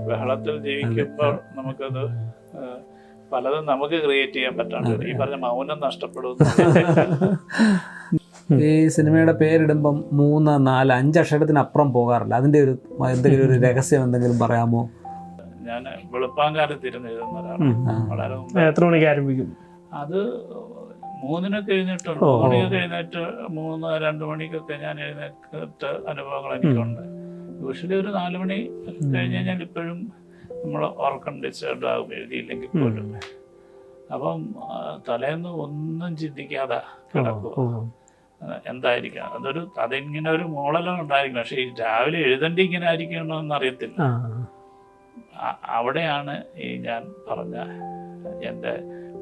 ബഹളത്തിൽ ജീവിക്കുമ്പോൾ നമുക്കത് പലതും നമുക്ക് ക്രിയേറ്റ് ചെയ്യാൻ പറ്റാണ്ട് ഈ പറഞ്ഞ മൗനം നഷ്ടപ്പെടുന്നു. ഈ സിനിമയുടെ പേരിടുമ്പം 3, 4, 5 അക്ഷരത്തിനപ്പുറം പോകാറില്ല. അതിന്റെ ഒരു എന്തെങ്കിലും ഒരു രഹസ്യം എന്തെങ്കിലും പറയാമോ? ഞാൻ വെളുപ്പാങ്കാലത്ത് ഇരുന്ന് എഴുതുന്ന ഒരാളാണ്. വളരെ എത്ര മണിക്ക് ആരംഭിക്കും? അത് 3-നൊക്കെ എഴുന്നേറ്റുണ്ട്. 3 എഴുന്നേറ്റ് 3-2 മണിക്കൊക്കെ ഞാൻ എഴുന്നേറ്റ അനുഭവങ്ങൾ എനിക്കുണ്ട്. യൂഷ്വലി ഒരു 4 മണി കഴിഞ്ഞ് കഴിഞ്ഞാൽ ഇപ്പോഴും നമ്മൾ ഓർക്കം ഡിസ്റ്റർബ് ആകും എഴുതിയില്ലെങ്കിൽ പോലും. അപ്പം തലേന്ന് ഒന്നും ചിന്തിക്കാതെ കിടക്കുക. എന്തായിരിക്കാം അതിങ്ങനെ ഒരു മോളെല്ലാം ഉണ്ടായിരിക്കും. പക്ഷെ ഈ രാവിലെ എഴുതേണ്ടി ഇങ്ങനെ ആയിരിക്കണമെന്ന് അറിയത്തില്ല. അവിടെയാണ് ഈ ഞാൻ പറഞ്ഞ എൻ്റെ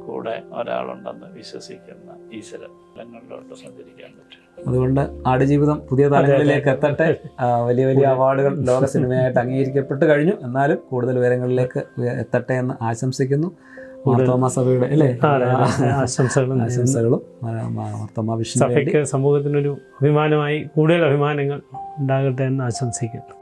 കൂടെ ഒരാളുണ്ടെന്ന് വിശ്വസിക്കുന്ന ഈശ്വരങ്ങളിലോട്ട് സഞ്ചരിക്കാൻ പറ്റും. അതുകൊണ്ട് ആടുജീവിതം പുതിയ തലങ്ങളിലേക്ക് എത്തട്ടെ. വലിയ വലിയ അവാർഡുകൾ ലോക സിനിമയായിട്ട് അംഗീകരിക്കപ്പെട്ട് കഴിഞ്ഞു. എന്നാലും കൂടുതൽ ഉയരങ്ങളിലേക്ക് എത്തട്ടെ എന്ന് ആശംസിക്കുന്നു. മാർത്തോമാ സഭയുടെ അല്ലേ ആശംസകളും മാർത്തോമാ വിഷ്ണു സഭയ്ക്ക് സമൂഹത്തിനൊരു അഭിമാനമായി കൂടുതൽ അഭിമാനങ്ങൾ ഉണ്ടാകട്ടെ എന്ന് ആശംസിക്കുന്നു.